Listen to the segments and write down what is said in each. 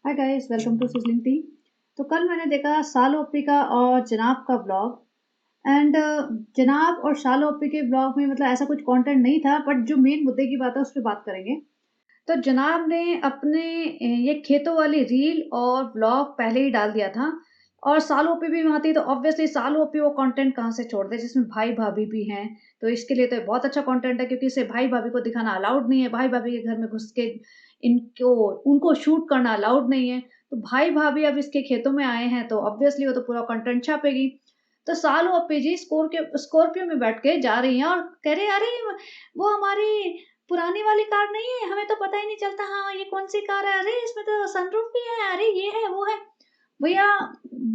Hi guys, welcome to sizzling tea. तो कल मैंने देखा सालो ओप्पी का और जनाब का व्लॉग। एंड जनाब और शालो ओप्पी के व्लॉग में मतलब ऐसा कुछ कंटेंट नहीं था, बट जो मेन मुद्दे की बात है उस पर बात करेंगे। तो जनाब ने अपने ये खेतों वाली रील और व्लॉग पहले ही डाल दिया था, और सालो ओप्पी भी वहाँ थी, तो ऑब्वियसली सालो ओप्पी वो कंटेंट कहाँ से छोड़ दे जिसमें भाई भाभी भी हैं। तो इसके लिए तो ये बहुत अच्छा कंटेंट है, क्योंकि इसे भाई भाभी को दिखाना अलाउड नहीं है, भाई भाभी के घर में घुस के इनको उनको शूट करना अलाउड नहीं है। तो भाई भाभी अब इसके खेतों में आए हैं, तो ऑब्वियसली वो तो पूरा कंटेंट छापेगी। तो सालो ओप्पी जी स्कॉर्पियो स्कॉर्पियो में बैठ के जा रही हैं और कह रही अरे वो हमारी पुरानी वाली कार नहीं है, हमें तो पता ही नहीं चलता। हाँ, ये कौन-सी कार है? अरे इसमें तो सनरूफ भी है, अरे ये है, वो है। भैया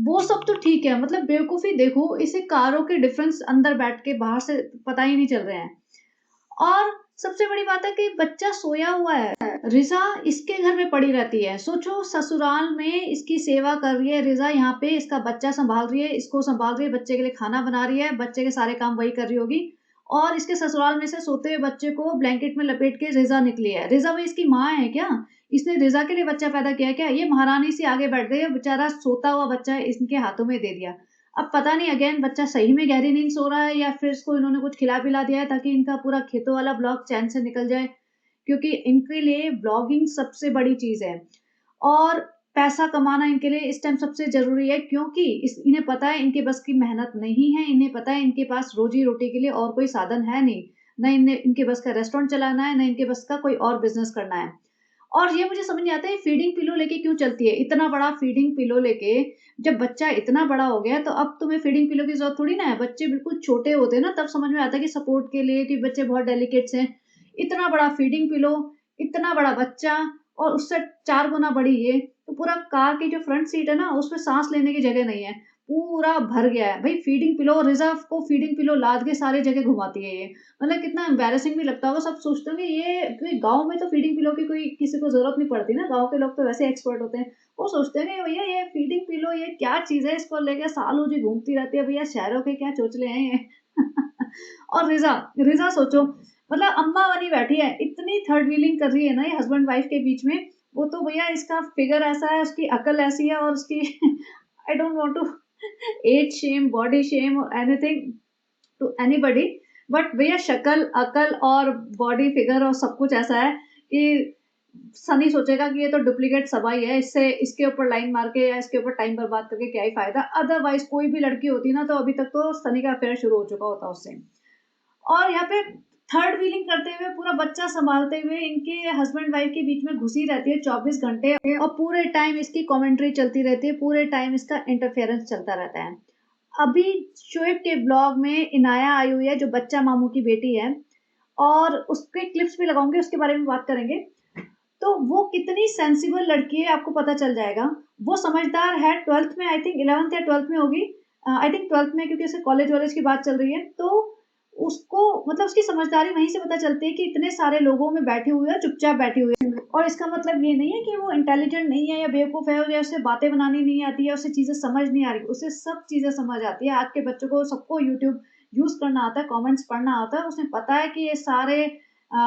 वो सब तो ठीक है, मतलब बेवकूफ़ी देखो, इसे कारों के डिफरेंस अंदर बैठ के बाहर से पता ही नहीं चल रहे हैं। और सबसे बड़ी बात है कि बच्चा सोया हुआ है। रिज़ा इसके घर में पड़ी रहती है। सोचो, ससुराल में इसकी सेवा कर रही है रिज़ा, यहाँ पे इसका बच्चा सँभाल रही है, इसको सँभाल रही है, बच्चे के लिए खाना बना रही है, बच्चे के सारे काम वही कर रही होगी। और इसके ससुराल में से सोते हुए बच्चे को ब्लैंकेट में लपेट के रिज़ा निकली है। रिज़ा भाई इसकी माँ है क्या? इसने रिज़ा के लिए बच्चा पैदा किया है क्या? ये महारानी सी आगे बैठ गई और बेचारा सोता हुआ बच्चा इनके हाथों में दे दिया। अब पता नहीं अगेन बच्चा सही में गहरी नींद सो रहा है, या फिर इसको इन्होंने कुछ खिला-पिला दिया है ताकि इनका पूरा खेतों वाला ब्लॉग चैन से निकल जाए। क्योंकि इनके लिए ब्लॉगिंग सबसे बड़ी चीज़ है, और पैसा कमाना इनके लिए इस टाइम सबसे ज़रूरी है, क्योंकि इन्हें पता है इनके बस की मेहनत नहीं है, इन्हें पता है इनके पास रोज़ी-रोटी के लिए और कोई साधन है नहीं। ना इनके बस का रेस्टोरेंट चलाना है, ना इनके बस का कोई और बिज़नेस करना है। और ये मुझे समझ नहीं आता है फीडिंग पिलो लेके क्यों चलती है? इतना बड़ा फीडिंग पिलो लेके, जब बच्चा इतना बड़ा हो गया है, तो अब तुम्हें फीडिंग पिलो की ज़रूरत थोड़ी ना है। बच्चे बिल्कुल छोटे होते हैं ना, तब समझ में आता है कि सपोर्ट के लिए कि बच्चे बहुत डेलिकेट्स हैं। इतना बड़ा फीडिंग पिलो, इतना बड़ा बच्चा, और उससे 4 गुना बड़ी ये, तो पूरा कार की जो फ्रंट सीट है ना, उसमें साँस लेने की जगह नहीं है। पूरा भर गया है। भई फीडिंग पिलो, रिज़र्व को फीडिंग पिलो लाद के सारी जगह घुमाती है ये। मतलब कितना एम्बैरेसिंग भी लगता होगा। सब सोचते होंगे ये, क्योंकि गाँव में तो फीडिंग पिलो की कोई किसी को ज़रूरत नहीं पड़ती ना, गाँव के लोग तो वैसे एक्सपर्ट होते हैं। वो सोचते हैं कि भैया ये फीडिंग पिलो ये क्या चीज़ है, इसको लेके सालों जी घूमती रहती है, भैया शहरों के क्या चोचले हैं ये। और रिज़ा, रिज़ा सोचो, मतलब अम्मा बनी बैठी है, इतनी थर्ड व्हीलिंग कर रही है ना ये हस्बैंड वाइफ के बीच में। वो तो भैया इसका फिगर ऐसा है, उसकी अकल ऐसी है, और उसकी I don't want to age shame, body shame, anything to anybody, but भैया शक्ल, अकल और बॉडी फिगर और सब कुछ ऐसा है कि सनी सोचेगा कि ये तो डुप्लीकेट सवा ही है, इससे इसके ऊपर लाइन मार के या इसके ऊपर टाइम बर्बाद करके क्या ही फ़ायदा। अदरवाइज़ कोई भी लड़की होती ना, तो अभी तक तो सनी का अफ़ेयर शुरू हो चुका होता उससे। और यहाँ पे थर्ड व्हीलिंग करते हुए, पूरा बच्चा सँभालते हुए इनके हस्बैंड वाइफ के बीच में घुसी रहती है 24 घंटे, और पूरे टाइम इसकी कमेंट्री चलती रहती है, पूरे टाइम इसका इंटरफेरेंस चलता रहता है। अभी शोएब के ब्लॉग में इनाया आई हुई है, जो बच्चा मामू की बेटी है, और उसके क्लिप्स भी लगाऊँगी, उसके बारे में बात करेंगे। तो वो कितनी सेंसिबल लड़की है आपको पता चल जाएगा। वो समझदार है, 12th में, आई थिंक 11th या 12th में होगी। आई थिंक 12th में, क्योंकि उसके कॉलेज-वॉलेज की बात चल रही है। तो उसको मतलब उसकी समझदारी वहीं से पता चलती है कि इतने सारे लोगों में बैठी हुई है, चुपचाप बैठी हुई है। और इसका मतलब ये नहीं है कि वो इंटेलिजेंट नहीं है या बेवकूफ़ है, या उसे बातें बनानी नहीं आती है, उसे चीज़ें समझ नहीं आ रही। उसे सब चीज़ें समझ आती है। आज के बच्चों को सबको यूट्यूब यूज़ करना आता है, कमेंट्स पढ़ना आता है। उसे पता है कि ये सारे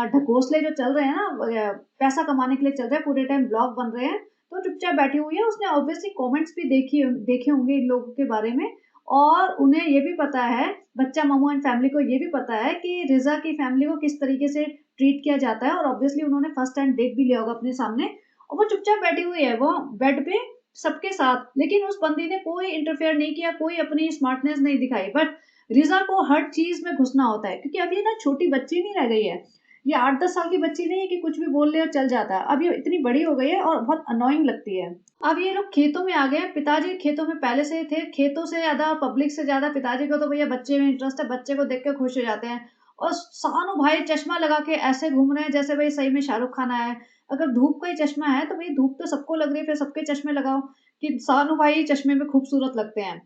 ढकोसले जो चल रहे हैं ना, पैसा कमाने के लिए चल रहे हैं, पूरे टाइम ब्लॉग बन रहे हैं, तो चुपचाप बैठी हुई है। उसने ऑब्वियसली कमेंट्स भी देखे होंगे इन लोगों के बारे में, और उन्हें ये भी पता है, बच्चा मामू एंड फैमिली को ये भी पता है कि रिज़ा की फैमिली को किस तरीके से ट्रीट किया जाता है, और ऑब्वियसली उन्होंने फर्स्ट हैंड देख भी लिया होगा अपने सामने। और वो चुपचाप बैठी हुई है, वो बेड पे सबके साथ, लेकिन उस बंदी ने कोई इंटरफेयर नहीं किया, कोई अपनी स्मार्टनेस नहीं दिखाई। बट रिज़ा को हर चीज़ में घुसना होता है, क्योंकि अब ये ना छोटी बच्ची नहीं रह गई है। ये 8-10 साल की बच्ची नहीं है कि कुछ भी बोल ले और चल जाता है। अब ये इतनी बड़ी हो गई है और बहुत अननोइंग लगती है। अब ये लोग खेतों में आ गए हैं, पिताजी खेतों में पहले से ही थे। खेतों से ज़्यादा, पब्लिक से ज़्यादा पिताजी को तो भैया बच्चे में इंटरेस्ट है, बच्चे को देख के खुश हो जाते हैं। और सानू भाई चश्मा लगा के ऐसे घूम रहे हैं जैसे भई सही में शाहरुख खान आया है। अगर धूप का ही चश्मा है, तो भई धूप तो सबको लग रही है, फिर सबके चश्मे लगाओ कि सानू भाई चश्मे में खूबसूरत लगते हैं।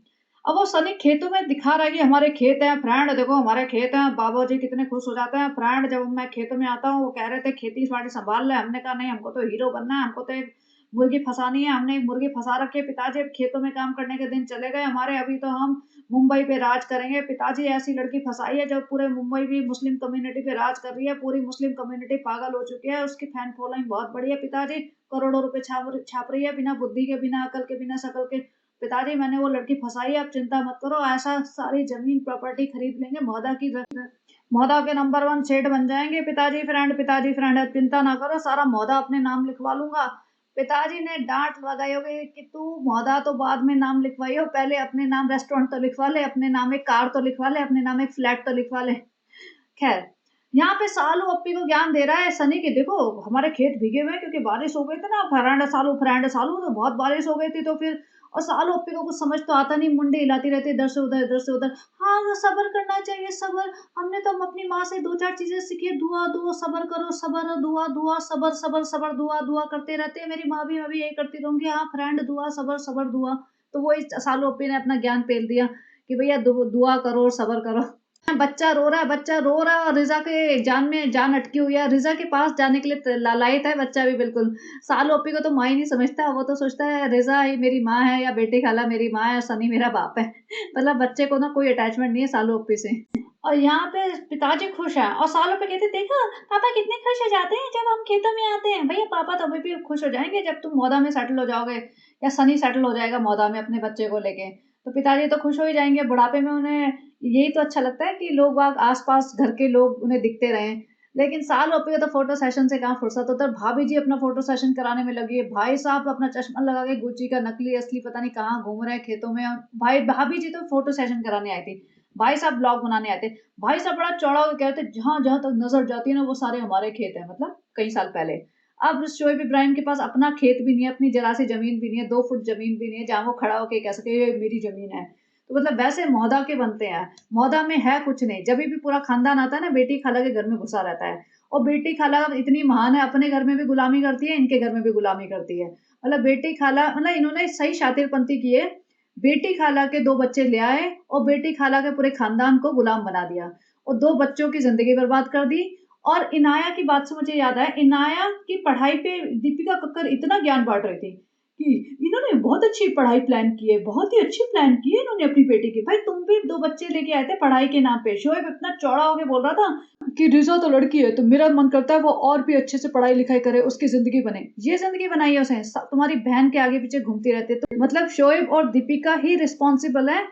अब वो सनी खेतों में दिखा रहा है कि हमारे खेत हैं, फ्रेंड देखो हमारे खेत हैं, बाबा जी कितने खुश हो जाते हैं। फ्रेंड जब मैं खेतों में आता हूँ, वो कह रहे थे खेती-बाड़ी सँभाल ले, हमने कहा नहीं हमको तो हीरो बनना है, हमको तो एक मुर्गी फँसानी है, हमने एक मुर्गी फँसा रखी है पिताजी, अब खेतों में काम करने के दिन चले गए हमारे, अभी तो हम मुंबई पे राज करेंगे। पिताजी ऐसी लड़की फँसाई है जो पूरे मुंबई भी मुस्लिम कम्युनिटी पे राज कर रही है, पूरी मुस्लिम कम्युनिटी पागल हो चुकी है, उसकी फैन फॉलोइंग बहुत बड़ी है पिताजी, करोड़ों रुपए छाप रही है बिना बुद्धि के, बिना अकल के, बिना शकल के। पिताजी मैंने वो लड़की फँसाई है, आप चिंता मत करो, ऐसा सारी ज़मीन प्रॉपर्टी खरीद लेंगे, मौदा के नंबर 1 सेठ बन जाएँगे पिताजी फ्रेंड, अब चिंता ना करो, सारा मौदा अपने नाम लिखवा लूँगा। पिताजी ने डाँट लगाई होगी कि तू मौदा तो बाद में नाम लिखवाई हो, पहले अपने नाम रेस्टोरेंट तो लिखवा ले, अपने नाम एक कार तो लिखवा ले, अपने नाम एक फ्लैट तो लिखवा ले। खैर, यहाँ पे सालू अप्पी को ज्ञान दे रहा है सनी कि देखो हमारे खेत भीगे हुए हैं क्योंकि बारिश हो गई थी ना, फ्रेंड सालू तो बहुत बारिश हो गई थी, तो फिर और सालू अप्पी को कुछ समझ तो आता नहीं, मुंडी हिलाती रहती है इधर से उधर, इधर से उधर। हाँ, वो सब्र करना चाहिए, सब्र। हमने तो अपनी माँ से 2-4 चीजें सीखी है, दुआ दुआ, सब्र करो, सब्र, दुआ दुआ, सब्र सब्र सब्र, दुआ दुआ करते रहते हैं मेरी माँ भी, मैं भी यही करती रहूंगी। हाँ फ्रेंड, दुआ, सब्र सब्र, दुआ। तो वो इस सालू अप्पी ने अपना ज्ञान पेल दिया कि भैया दुआ करो और सब्र करो। बच्चा रो रहा है और रिज़ा के जान में जान अटकी हुई है। रिज़ा के पास जाने के लिए लालायित है बच्चा भी बिल्कुल। सालू अप्पी को तो माँ ही नहीं समझता, वो तो सोचता है रिज़ा ही मेरी माँ है या बेटी खाला मेरी माँ है और सनी मेरा बाप है। मतलब बच्चे को ना कोई अटैचमेंट नहीं है सालू अप्पी से। और यहाँ पे पिताजी खुश हैं और सालू अप्पी कहते हैं, देखो पापा कितने खुश हो जाते हैं जब हम खेतों में आते हैं। भैया पापा तो अभी भी खुश हो जाएंगे जब तुम मौदा में सेटल हो जाओगे या सनी सेटल हो जाएगा मौदा में अपने बच्चे को लेके, तो पिताजी तो खुश हो ही जाएंगे। बुढ़ापे में उन्हें यही तो अच्छा लगता है कि लोग बाग आस-पास घर के लोग उन्हें दिखते रहें। लेकिन साल हो पे तो फ़ोटो सेशन से कहाँ फुर्सत होता है। भाभी जी अपना फ़ोटो सेशन कराने में लगी है। भाई साहब अपना चश्मा लगा के गुच्ची का नकली असली पता नहीं कहाँ घूम रहे हैं खेतों में, और भाभी जी तो फ़ोटो सेशन कराने आई थी। भाई साहब ब्लॉग बनाने आए थे। भाई साहब बड़ा चौड़ा होके कह रहे थे, जहाँ-जहाँ तक नज़र जाती है ना वो सारे हमारे खेत हैं, मतलब कई साल पहले। अब शोएब इब्राहिम के पास अपना खेत भी नहीं है, अपनी ज़रा सी ज़मीन भी नहीं है, 2 फुट ज़मीन भी नहीं है जहाँ वो खड़ा होके कह सके ये मेरी ज़मीन है। तो मतलब वैसे मौदा के बनते हैं। मौदा में है कुछ नहीं, जभी भी पूरा खानदान आता है ना बेटी खाला के घर में घुसा रहता है, और बेटी खाला इतनी महान है, अपने घर में भी गुलामी करती है, इनके घर में भी गुलामी करती है। मतलब बेटी खाला, मतलब इन्होंने सही शातिरपंती की है। बेटी खाला के 2 बच्चे ले आए और बेटी खाला के पूरे खानदान को गुलाम बना दिया और 2 बच्चों की ज़िंदगी बर्बाद कर दी। और इनाया की बात से मुझे याद आया, इनाया की पढ़ाई पे दीपिका कक्कर इतना ज्ञान बाँट रही थी कि इन्होंने बहुत अच्छी पढ़ाई प्लान की है, बहुत ही अच्छी प्लान की है इन्होंने अपनी बेटी की। भाई तुम भी 2 बच्चे लेके आए थे पढ़ाई के नाम पे। शोएब इतना चौड़ा होके बोल रहा था कि रिज़ा तो लड़की है, तो मेरा मन करता है वो और भी अच्छे से पढ़ाई-लिखाई करे, उसकी ज़िंदगी बने। ये ज़िंदगी बनाई है उसने, तुम्हारी बहन के आगे-पीछे घूमती रहती है। तो मतलब शोएब और दीपिका ही रिस्पॉन्सिबल है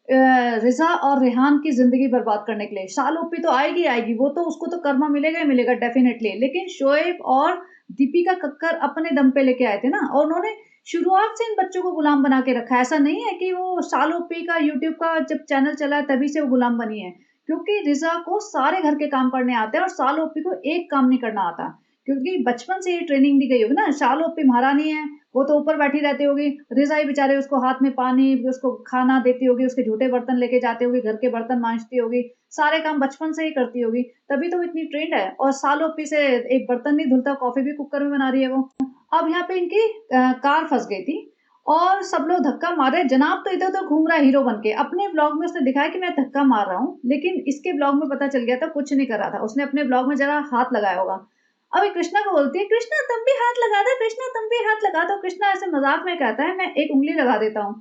रिज़ा और रेहान की ज़िंदगी बर्बाद करने के लिए। शालू-पी तो आएगी आएगी, वो तो उसको तो कर्मा मिलेगा ही मिलेगा डेफ़िनेटली। लेकिन शोएब और दीपिका कक्कर अपने दम पे लेके आए थे ना, और उन्होंने शुरुआत से इन बच्चों को गुलाम बना के रखा है। ऐसा नहीं है कि वो शालू-पी का यूट्यूब का जब चैनल चला है तभी से वो गुलाम बनी है। क्योंकि रिज़ा को सारे घर के काम करने आते हैं और शालू-पी को एक काम नहीं करना आता। क्योंकि बचपन से ही ट्रेनिंग दी गई होगी ना, शालू-पी महारानी है, वो तो ऊपर बैठी रहती होगी, रिज़ा ही बेचारे उसको हाथ में पानी, उसको खाना देती होगी, उसके झूठे बर्तन लेके जाती होगी, घर के बर्तन माँजती होगी, सारे काम बचपन से ही करती होगी, तभी तो वो इतनी ट्रेंड है। और सालों-पी से एक बर्तन नहीं धुलता, कॉफ़ी भी कुकर में बना रही है वो। अब यहाँ पे इनकी कार फँस गई थी और सब लोग धक्का मार रहे हैं। जनाब तो इधर-उधर घूम रहा है हीरो बन के। अपने ब्लॉग में उसने दिखाया कि मैं धक्का मार रहा हूँ, लेकिन इसके ब्लॉग में पता चल गया था कुछ नहीं कर रहा था। उसने अपने ब्लॉग में ज़रा हाथ लगाया होगा। अब ये कृष्णा को बोलती है, कृष्णा तुम भी हाथ लगा दो, कृष्णा तुम भी हाथ लगा दो। कृष्णा ऐसे मज़ाक में कहता है, मैं एक उँगली लगा देता हूँ।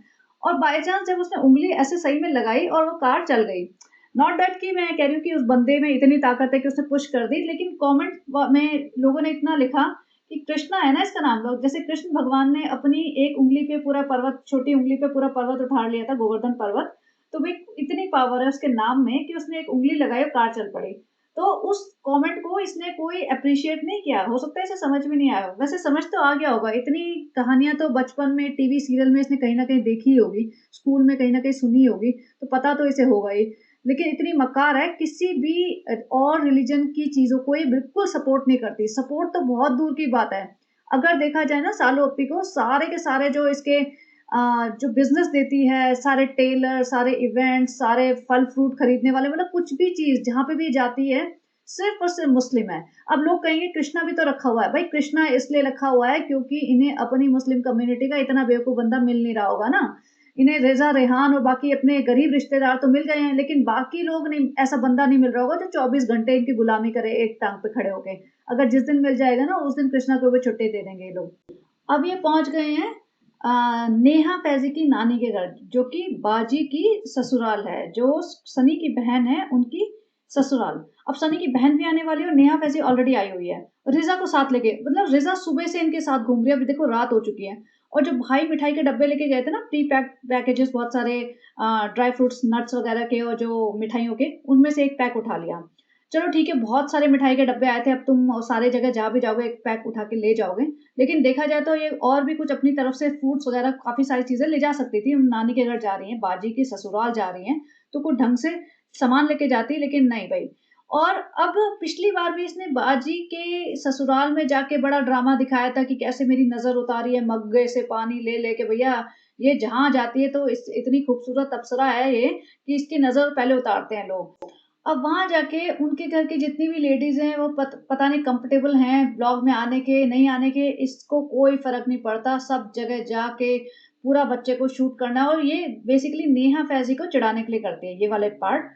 और बाय चांस जब उसने उँगली ऐसे सही में लगाई और वो कार चल गई। नॉट दैट कि मैं कह रही हूँ कि उस बंदे में इतनी ताकत है कि उसने पुश कर दी, लेकिन कमेंट में लोगों ने इतना लिखा कि कृष्णा है ना इसका नाम, लोग जैसे कृष्ण भगवान ने अपनी एक उँगली पे पूरा पर्वत, छोटी उँगली पे पूरा पर्वत उठा लिया था, गोवर्धन पर्वत। तो भाई इतनी पावर है उसके नाम में कि उसने एक उँगली लगाई और कार चल पड़ी। तो उस कमेंट को इसने कोई एप्रिशिएट नहीं किया। हो सकता है इसे समझ में नहीं आया हो। वैसे समझ तो आ गया होगा, इतनी कहानियाँ तो बचपन में टीवी सीरियल में इसने कहीं न कहीं देखी ही होगी, स्कूल में कहीं न कहीं सुनी होगी, तो पता तो इसे होगा ही। लेकिन इतनी मक्कार है, किसी भी और रिलीजन की चीज़ों को ये बिल्कुल सपोर्ट नहीं करती। सपोर्ट तो बहुत दूर की बात है। अगर देखा जाए ना सालू ओप्पी को, सारे के सारे जो इसके जो बिज़नेस देती है, सारे टेलर, सारे इवेंट्स, सारे फल-फ्रूट खरीदने वाले, मतलब कुछ भी चीज़ जहाँ पे भी जाती है, सिर्फ़ और सिर्फ़ मुस्लिम है। अब लोग कहेंगे कृष्णा भी तो रखा हुआ है। भाई कृष्णा इसलिए रखा हुआ है क्योंकि इन्हें अपनी मुस्लिम कम्युनिटी का इतना बेवकूफ़ बंदा मिल नहीं रहा होगा ना। इन्हें रेज़ा, रेहान और बाकी अपने गरीब रिश्तेदार तो मिल गए हैं, लेकिन बाकी लोग नहीं, ऐसा बंदा नहीं मिल रहा होगा जो 24 घंटे इनकी गुलामी करे एक टाँग पे खड़े होके। अगर जिस दिन मिल जाएगा ना, उस दिन कृष्णा को भी छुट्टी दे देंगे ये लोग। अब ये पहुंच गए हैं नेहा फैजी की नानी के घर, जो कि बाजी की ससुराल है, जो सनी की बहन है उनकी ससुराल। अब सनी की बहन भी आने वाली है और नेहा फैजी ऑलरेडी आई हुई है, रिजा को साथ लेके। मतलब रिजा सुबह से इनके साथ घूम रही है, अभी देखो रात हो चुकी है। और जो भाई मिठाई के डब्बे लेके गए थे ना, प्री पैक पैकेजेस बहुत सारे, ड्राई फ्रूट्स नट्स वगैरह के और जो मिठाइयों के, उनमें से एक पैक उठा लिया। चलो ठीक है, बहुत सारे मिठाई के डब्बे आए थे, अब तुम सारे जगह जहाँ भी जाओगे एक पैक उठा के ले जाओगे। लेकिन देखा जाए तो ये और भी कुछ अपनी तरफ से फ्रूट्स वगैरह काफी सारी चीजें ले जा सकती थी। नानी के घर जा रही हैं, बाजी की ससुराल जा रही हैं, तो कुछ ढंग से सामान लेके जाती, लेकिन नहीं भाई। और अब पिछली बार भी इसने बाजी के ससुराल में जाके बड़ा ड्रामा दिखाया था कि कैसे मेरी नजर उतारी है मग्गे से पानी ले लेके। भैया ये जहां जाती है तो इतनी खूबसूरत अप्सरा है ये कि इसकी नजर पहले उतारते हैं लोग। अब वहां जाके उनके घर की जितनी भी लेडीज हैं वो पता नहीं कंफर्टेबल हैं ब्लॉग में आने के नहीं आने के, इसको कोई फर्क नहीं पड़ता। सब जगह जाके पूरा बच्चे को शूट करना है, और ये बेसिकली नेहा फैजी को चिढ़ाने के लिए करती है ये वाले पार्ट,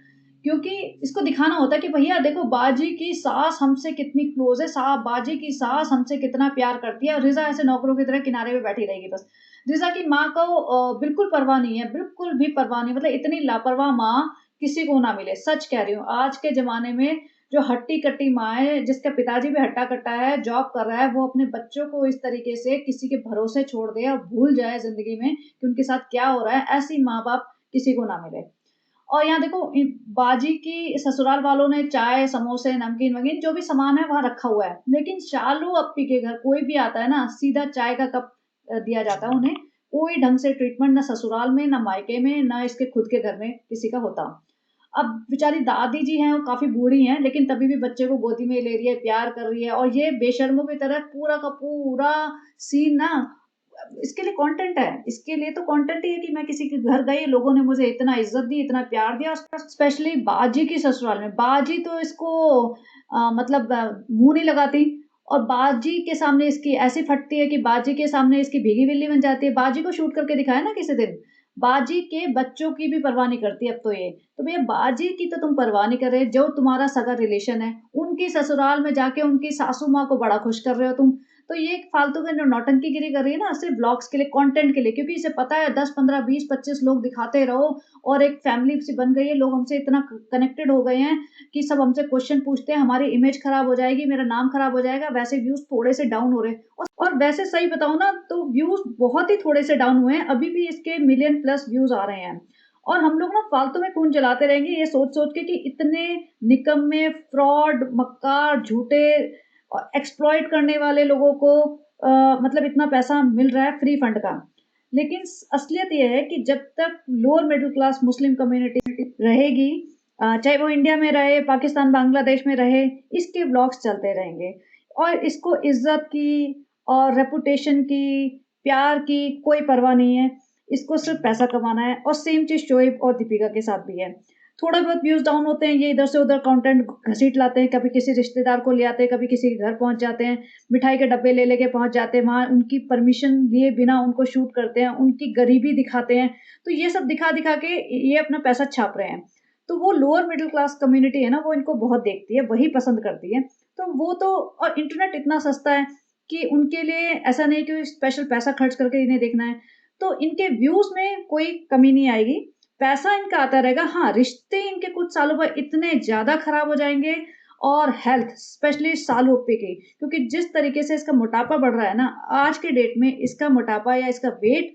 क्योंकि इसको दिखाना होता है कि भैया देखो बाजी की सास हमसे कितनी क्लोज है, बाजी की सास हमसे कितना प्यार करती है। और रिजा ऐसे नौकरों की तरह किनारे पे बैठी रहेगी बस। रिजा की माँ को बिल्कुल परवाह नहीं है, बिल्कुल भी परवाह नहीं। मतलब इतनी लापरवाह माँ किसी को ना मिले, सच कह रही हूँ। आज के जमाने में जो हट्टी कट्टी माँ है, जिसका पिताजी भी हट्टा कट्टा है, जॉब कर रहा है, वो अपने बच्चों को इस तरीके से किसी के भरोसे छोड़ दे और भूल जाए जिंदगी में कि उनके साथ क्या हो रहा है, ऐसी माँ बाप किसी को ना मिले। और यहाँ देखो बाजी की ससुराल वालों ने चाय समोसे नमकीन वगैरह जो भी सामान है वहां रखा हुआ है, लेकिन शालू अप्पी के घर कोई भी आता है ना, सीधा चाय का कप दिया जाता है उन्हें। कोई ढंग से ट्रीटमेंट ना ससुराल में, ना मायके में, ना इसके खुद के घर में किसी का होता। अब बेचारी दादी जी हैं, वो काफी बूढ़ी हैं, लेकिन तभी भी बच्चे को गोदी में ले रही है, प्यार कर रही है। और ये बेशर्मों की तरह पूरा का पूरा सीन ना, इसके लिए कंटेंट है। इसके लिए तो कंटेंट ही है कि मैं किसी के घर गई, लोगों ने मुझे इतना इज्जत दी, इतना प्यार दिया। स्पेशली बाजी की ससुराल में, बाजी तो इसको मतलब मुंह नहीं लगाती, और बाजी के सामने इसकी ऐसी फटती है कि बाजी के सामने इसकी भीगी बिल्ली बन जाती है। बाजी को शूट करके दिखाया ना किसी दिन, बाजी के बच्चों की भी परवाह नहीं करती अब तो ये। तो भैया बाजी की तो तुम परवाह नहीं कर रहे, जो तुम्हारा सगा रिलेशन है उनकी ससुराल में जाके उनकी सासू माँ को बड़ा खुश कर रहे हो तुम। तो ये एक फालतू के नौटंकी गिरी कर रही है ना, सिर्फ ब्लॉग्स के लिए, कंटेंट के लिए, क्योंकि इसे पता है 10 15 20 25 लोग दिखाते रहो और एक फैमिली सी बन गई है, लोग हमसे इतना कनेक्टेड हो गए हैं कि सब हमसे क्वेश्चन पूछते हैं, हमारी इमेज खराब हो जाएगी, मेरा नाम खराब हो जाएगा। वैसे व्यूज थोड़े से डाउन हो रहे हैं, और वैसे सही बताऊं ना तो व्यूज बहुत ही थोड़े से डाउन हुए हैं, अभी भी इसके मिलियन प्लस व्यूज आ रहे हैं। और हम लोग ना फालतू में खून जलाते रहेंगे ये सोच सोच के कि इतने निकम्मे फ्रॉड मक्कार झूठे एक्सप्लॉइट करने वाले लोगों को मतलब इतना पैसा मिल रहा है फ्री फंड का। लेकिन असलियत यह है कि जब तक lower middle class Muslim community रहेगी, चाहे वो इंडिया में रहे, पाकिस्तान बांग्लादेश में रहे, इसके ब्लॉग्स चलते रहेंगे। और इसको इज्जत की और रेपुटेशन की, प्यार की कोई परवाह नहीं है, इसको सिर्फ पैसा कमाना है। और सेम चीज शोएब और दीपिका के साथ भी है। थोड़ा बहुत व्यूज डाउन होते हैं, ये इधर से उधर कंटेंट घसीट लाते हैं, कभी किसी रिश्तेदार को ले आते हैं, कभी किसी के घर पहुंच जाते हैं, मिठाई के डब्बे ले लेके पहुंच जाते हैं, वहां उनकी परमिशन लिए बिना उनको शूट करते हैं, उनकी गरीबी दिखाते हैं। तो ये सब दिखा दिखा के ये अपना पैसा छाप रहे हैं। तो वो लोअर मिडिल क्लास कम्युनिटी है ना, वो इनको बहुत देखती है, वही पसंद करती है। तो वो तो, और इंटरनेट इतना सस्ता है कि उनके लिए ऐसा नहीं कि स्पेशल पैसा खर्च करके इन्हें देखना है। तो इनके व्यूज में कोई कमी नहीं आएगी, पैसा इनका आता रहेगा। हाँ, रिश्ते इनके कुछ सालों बाद इतने ज्यादा खराब हो जाएंगे, और हेल्थ स्पेशली सालू ओप्पी की, क्योंकि जिस तरीके से इसका मोटापा बढ़ रहा है ना आज के डेट में, इसका मोटापा या इसका वेट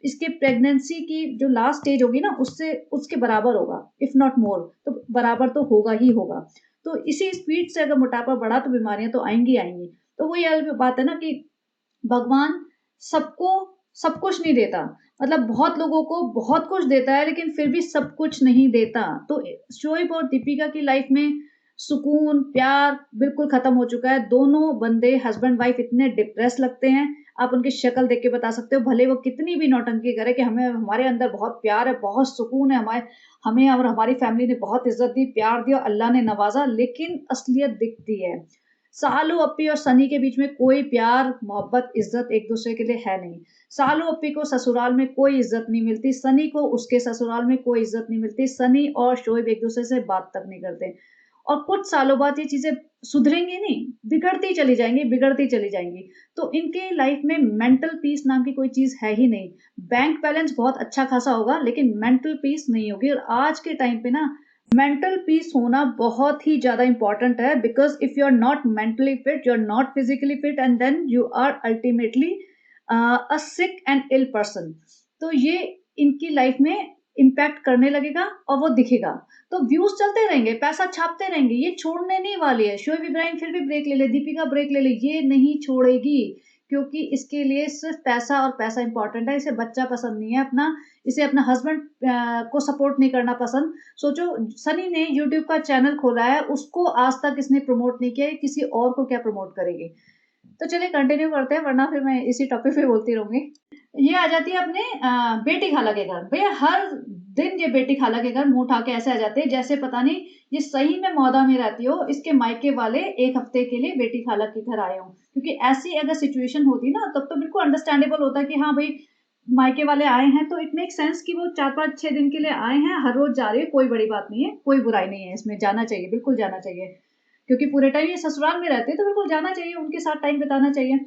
इसके प्रेगनेंसी की जो लास्ट स्टेज होगी ना उससे उसके बराबर होगा, इफ नॉट मोर, तो बराबर तो होगा ही होगा। तो इसी स्पीड से अगर मोटापा बढ़ा तो बीमारियां तो आएंगी आएंगी। तो वही बात है ना कि भगवान सबको सब कुछ नहीं देता। मतलब बहुत लोगों को बहुत कुछ देता है, लेकिन फिर भी सब कुछ नहीं देता। तो शोएब और दीपिका की लाइफ में सुकून प्यार बिल्कुल खत्म हो चुका है। दोनों बंदे हस्बैंड वाइफ इतने डिप्रेस लगते हैं, आप उनकी शक्ल देख के बता सकते हो, भले वो कितनी भी नौटंकी करे कि हमें हमारे अंदर बहुत प्यार है, बहुत सुकून है, हमारे हमें और हमारी फैमिली ने बहुत इज्जत दी, प्यार दिया, अल्लाह ने नवाजा, लेकिन असलियत दिखती है। सालू अप्पी और सनी के बीच में कोई प्यार मोहब्बत इज्जत एक दूसरे के लिए है नहीं। सालू अप्पी को ससुराल में कोई इज्जत नहीं मिलती, सनी को उसके ससुराल में कोई इज्जत नहीं मिलती, सनी और शोएब एक दूसरे से बात तक नहीं करते। और कुछ सालों बाद ये चीज़ें सुधरेंगी नहीं, बिगड़ती चली जाएँगी, बिगड़ती चली जाएँगी। तो इनके लाइफ में मेंटल पीस नाम की कोई चीज़ है ही नहीं। बैंक बैलेंस बहुत अच्छा खासा होगा, लेकिन मेंटल पीस नहीं होगी। और आज के टाइम पे ना मेंटल पीस होना बहुत ही ज़्यादा इम्पोर्टेंट है, because if you are not mentally fit, you are not physically fit, and then you are ultimately a sick and ill person. तो ये इनकी लाइफ में इम्पैक्ट करने लगेगा और वो दिखेगा। तो व्यूज़ चलते रहेंगे, पैसा छापते रहेंगे, ये छोड़ने नहीं वाली है। शोएब इब्राहिम फिर भी ब्रेक ले ले, दीपिका ब्रेक ले ले, ये नहीं छोड़ेगी, क्योंकि इसके लिए सिर्फ़ पैसा और पैसा इम्पोर्टेंट है। इसे बच्चा पसंद नहीं है अपना, इसे अपना हस्बैंड को सपोर्ट नहीं करना पसंद। सोचो, सनी ने यूट्यूब का चैनल खोला है, उसको आज तक इसने प्रमोट नहीं किया है, किसी और को क्या प्रमोट करेगी? तो चलिए कंटिन्यू करते हैं, वरना फिर मैं इसी टॉपिक पे बोलती रहूँगी। ये आ जाती है अपने बेटी खाला के घर। भैया हर दिन ये बेटी खाला के घर मुँह उठा के ऐसे आ जाते हैं जैसे पता नहीं ये सही में मौदा में रहती हो, इसके मायके वाले 1 हफ्ते के लिए बेटी खाला के घर आए हों। क्योंकि ऐसी अगर सिचुएशन होती ना, तब तो बिल्कुल अंडरस्टैंडेबल होता कि हाँ भई, मायके वाले आए हैं तो इट मेक सेंस कि वो 4-5-6 दिन के लिए आए हैं, हर रोज़ जा रही है, कोई बड़ी बात नहीं है, कोई बुराई नहीं है इसमें, जाना चाहिए, बिल्कुल जाना चाहिए। क्योंकि पूरे टाइम ये ससुराल में रहते हैं तो बिल्कुल जाना चाहिए, उनके साथ टाइम बिताना चाहिए।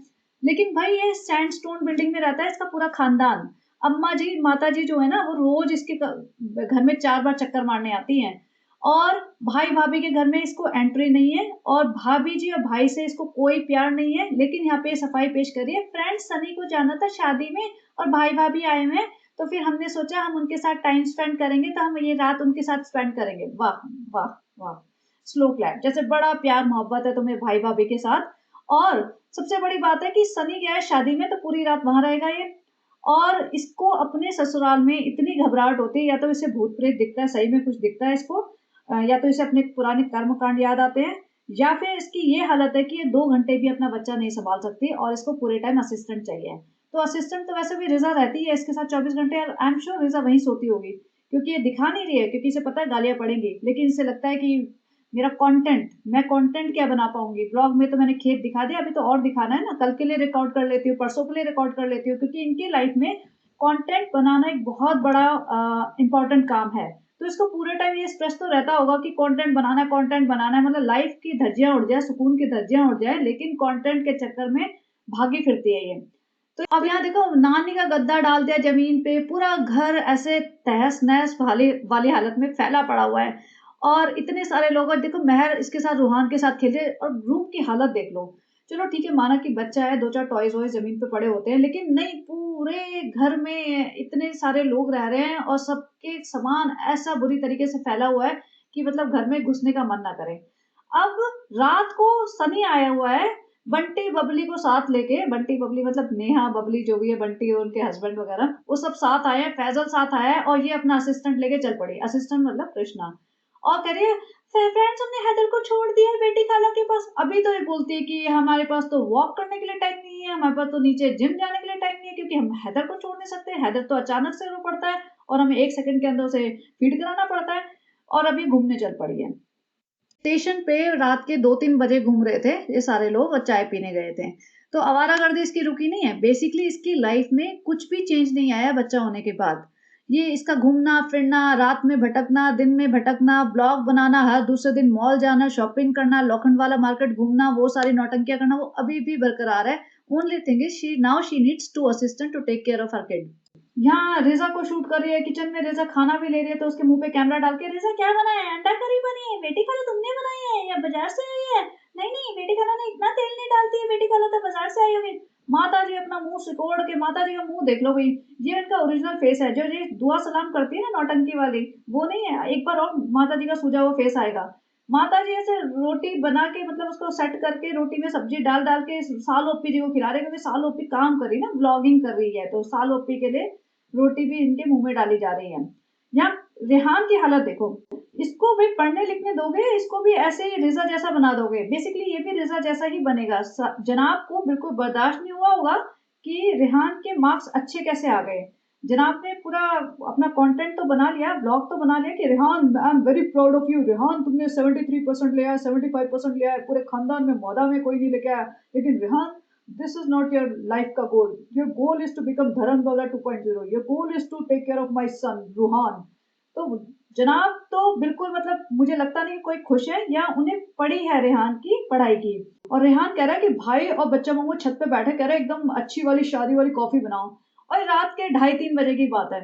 लेकिन भाई ये सैंडस्टोन बिल्डिंग में रहता है इसका पूरा खानदान। अम्मा जी, माता जी जो है ना, वो रोज़ इसके घर में 4 बार चक्कर मारने आती हैं। और भाई-भाभी के घर में इसको एंट्री नहीं है, और भाभी जी और भाई से इसको कोई प्यार नहीं है। लेकिन यहाँ पे सफाई पेश कर रही है, फ्रेंड्स सनी को जाना था शादी में और भाई-भाभी आए हुए हैं, तो फिर हमने सोचा हम उनके साथ टाइम स्पेंड करेंगे, तो हम ये रात उनके साथ स्पेंड करेंगे। वाह! वाह! वाह! स्लो क्लैप, जैसे बड़ा प्यार मोहब्बत है तुम्हें भाई भाभी के साथ। और सबसे बड़ी बात है कि सनी गया है शादी में तो पूरी रात वहां रहेगा ये। और इसको अपने ससुराल में इतनी घबराहट होती है, या तो इसे भूत प्रेत दिखता है, सही में कुछ दिखता है इसको, या तो इसे अपने पुराने कर्म कांड याद आते हैं, या फिर इसकी ये हालत है कि ये 2 घंटे भी अपना बच्चा नहीं संभाल सकती और इसको पूरे टाइम असिस्टेंट चाहिए। तो असिस्टेंट तो वैसे भी रिजा रहती है इसके साथ 24 घंटे, आई एम श्योर रिजा वहीं सोती होगी, क्योंकि ये दिखा नहीं रही है, क्योंकि इसे पता है गालियां पड़ेंगी, लेकिन इसे लगता है कि मेरा कंटेंट, मैं कंटेंट क्या बना पाऊंगी, ब्लॉग में तो मैंने खेत दिखा दिया, अभी तो और दिखाना है ना, कल के लिए रिकॉर्ड कर लेती हूँ, परसों के लिए रिकॉर्ड कर लेती हूँ, क्योंकि इनकी लाइफ में कंटेंट बनाना एक बहुत बड़ा इंपॉर्टेंट काम है। तो इसको पूरे टाइम ये स्ट्रेस तो रहता होगा कि कंटेंट बनाना है, कंटेंट बनाना है, मतलब लाइफ की धज्जियां उड़ जाए, सुकून की धज्जियां उड़ जाए, लेकिन कंटेंट के चक्कर में भागी फिरती है ये। तो अब यहाँ देखो, नानी का गद्दा डाल दिया जमीन पे, पूरा घर ऐसे तहस नहस वाली वाली हालत में फैला पड़ा हुआ है, और इतने सारे लोग, और देखो महर इसके साथ रूहान के साथ खेलते, और रूम की हालत देख लो। चलो ठीक है, माना कि बच्चा है, 2-4 टॉयज वॉयज जमीन पे पड़े होते हैं, लेकिन नहीं, पूरे घर में इतने सारे लोग रह रहे हैं और सबके सामान ऐसा बुरी तरीके से फैला हुआ है कि मतलब घर में घुसने का मन ना करे। अब रात को सनी आया हुआ है बंटी बबली को साथ लेके, बंटी बबली मतलब नेहा बबली जो भी है, बंटी और उनके हस्बैंड वगैरह वो सब साथ आए हैं, फैजल साथ आया है, और ये अपना असिस्टेंट लेके चल पड़ी, असिस्टेंट मतलब कृष्णा। और कह रही है फ्रेंड्स हमने हैदर को छोड़ दिया है बेटी खाला के पास। अभी तो ये बोलती है कि हमारे पास तो वॉक करने के लिए टाइम नहीं है, हमारे पास तो नीचे जिम जाने के लिए टाइम नहीं है, क्योंकि हम हैदर को छोड़ नहीं सकते, हैदर तो अचानक से रो पड़ता है और हमें 1 सेकंड के अंदर उसे फीड कराना पड़ता है। और अभी घूमने चल पड़ी है। स्टेशन पे रात के 2-3 बजे घूम रहे थे ये सारे लोग और चाय पीने गए थे। तो आवारागर्दी इसकी रुकी नहीं है। बेसिकली इसकी लाइफ में कुछ भी चेंज नहीं आया बच्चा होने के बाद। ये इसका घूमना फिरना, रात में भटकना, दिन में भटकना, ब्लॉग बनाना, हर दूसरे दिन मॉल जाना, शॉपिंग करना, लोखंडवाला मार्केट घूमना, वो सारी नौटंकियां करना, वो अभी भी बरकरार है। Only thing is she needs 2 assistant to take care of her kid. यहाँ रिजा को शूट कर रही है किचन में, रिजा खाना भी ले रही है, तो उसके मुंह पे कैमरा डाल के, रिजा क्या बनाया है, अंडा करी बनी है, बेटी खाला तुमने बनाई है या बाजार से आई है? नहीं नहीं, बेटी खाला ने इतना तेल नहीं डालती है, बेटी खाला तो बाजार से आई होगी। माता जी अपना मुंह सिकोड़ के, माता जी का मुंह देख लो भाई, ये इनका ओरिजिनल फेस है, जो ये दुआ सलाम करती है ना नौटंकी वाली, वो नहीं है। एक बार और माता जी का सूजा हुआ फेस आएगा। माता जी ऐसे रोटी बना के, मतलब उसको सेट करके, रोटी में सब्जी डाल डाल के साल ओपी जी को खिला रहे, क्योंकि साल ओपी काम कर रही है ना, ब्लॉगिंग कर रही है, तो साल ओपी के लिए रोटी भी इनके मुंह में डाली जा रही है। यहाँ रेहान की हालत देखो, इसको भी पढ़ने लिखने दोगे, इसको भी ऐसे ही रिजा जैसा बना दोगे, बेसिकली ये भी रिजा जैसा ही बनेगा। जनाब को बिल्कुल बर्दाश्त नहीं हुआ होगा कि रेहान के मार्क्स अच्छे कैसे आ गए। जनाब ने पूरा अपना कंटेंट तो बना लिया, ब्लॉग तो बना लिया कि Rehan I am very proud of you, Rehan तुमने 73% लिया है, 75% लिया है, पूरे खानदान में मौदा में कोई नहीं लेके आया। लेकिन Rehan, this is not your life ka goal. Your goal is to become Dharan Bawla 2.0. Your goal is to take care of my son Ruhan. तो जनाब तो बिल्कुल मतलब मुझे लगता नहीं कोई खुश है, या उन्हें पड़ी है रेहान की पढ़ाई की। और रेहान कह रहा है कि भाई और बच्चा मामू छत पे बैठे कह रहे एकदम अच्छी वाली शादी वाली कॉफी बनाओ, और रात के 2:30-3 बजे की बात है।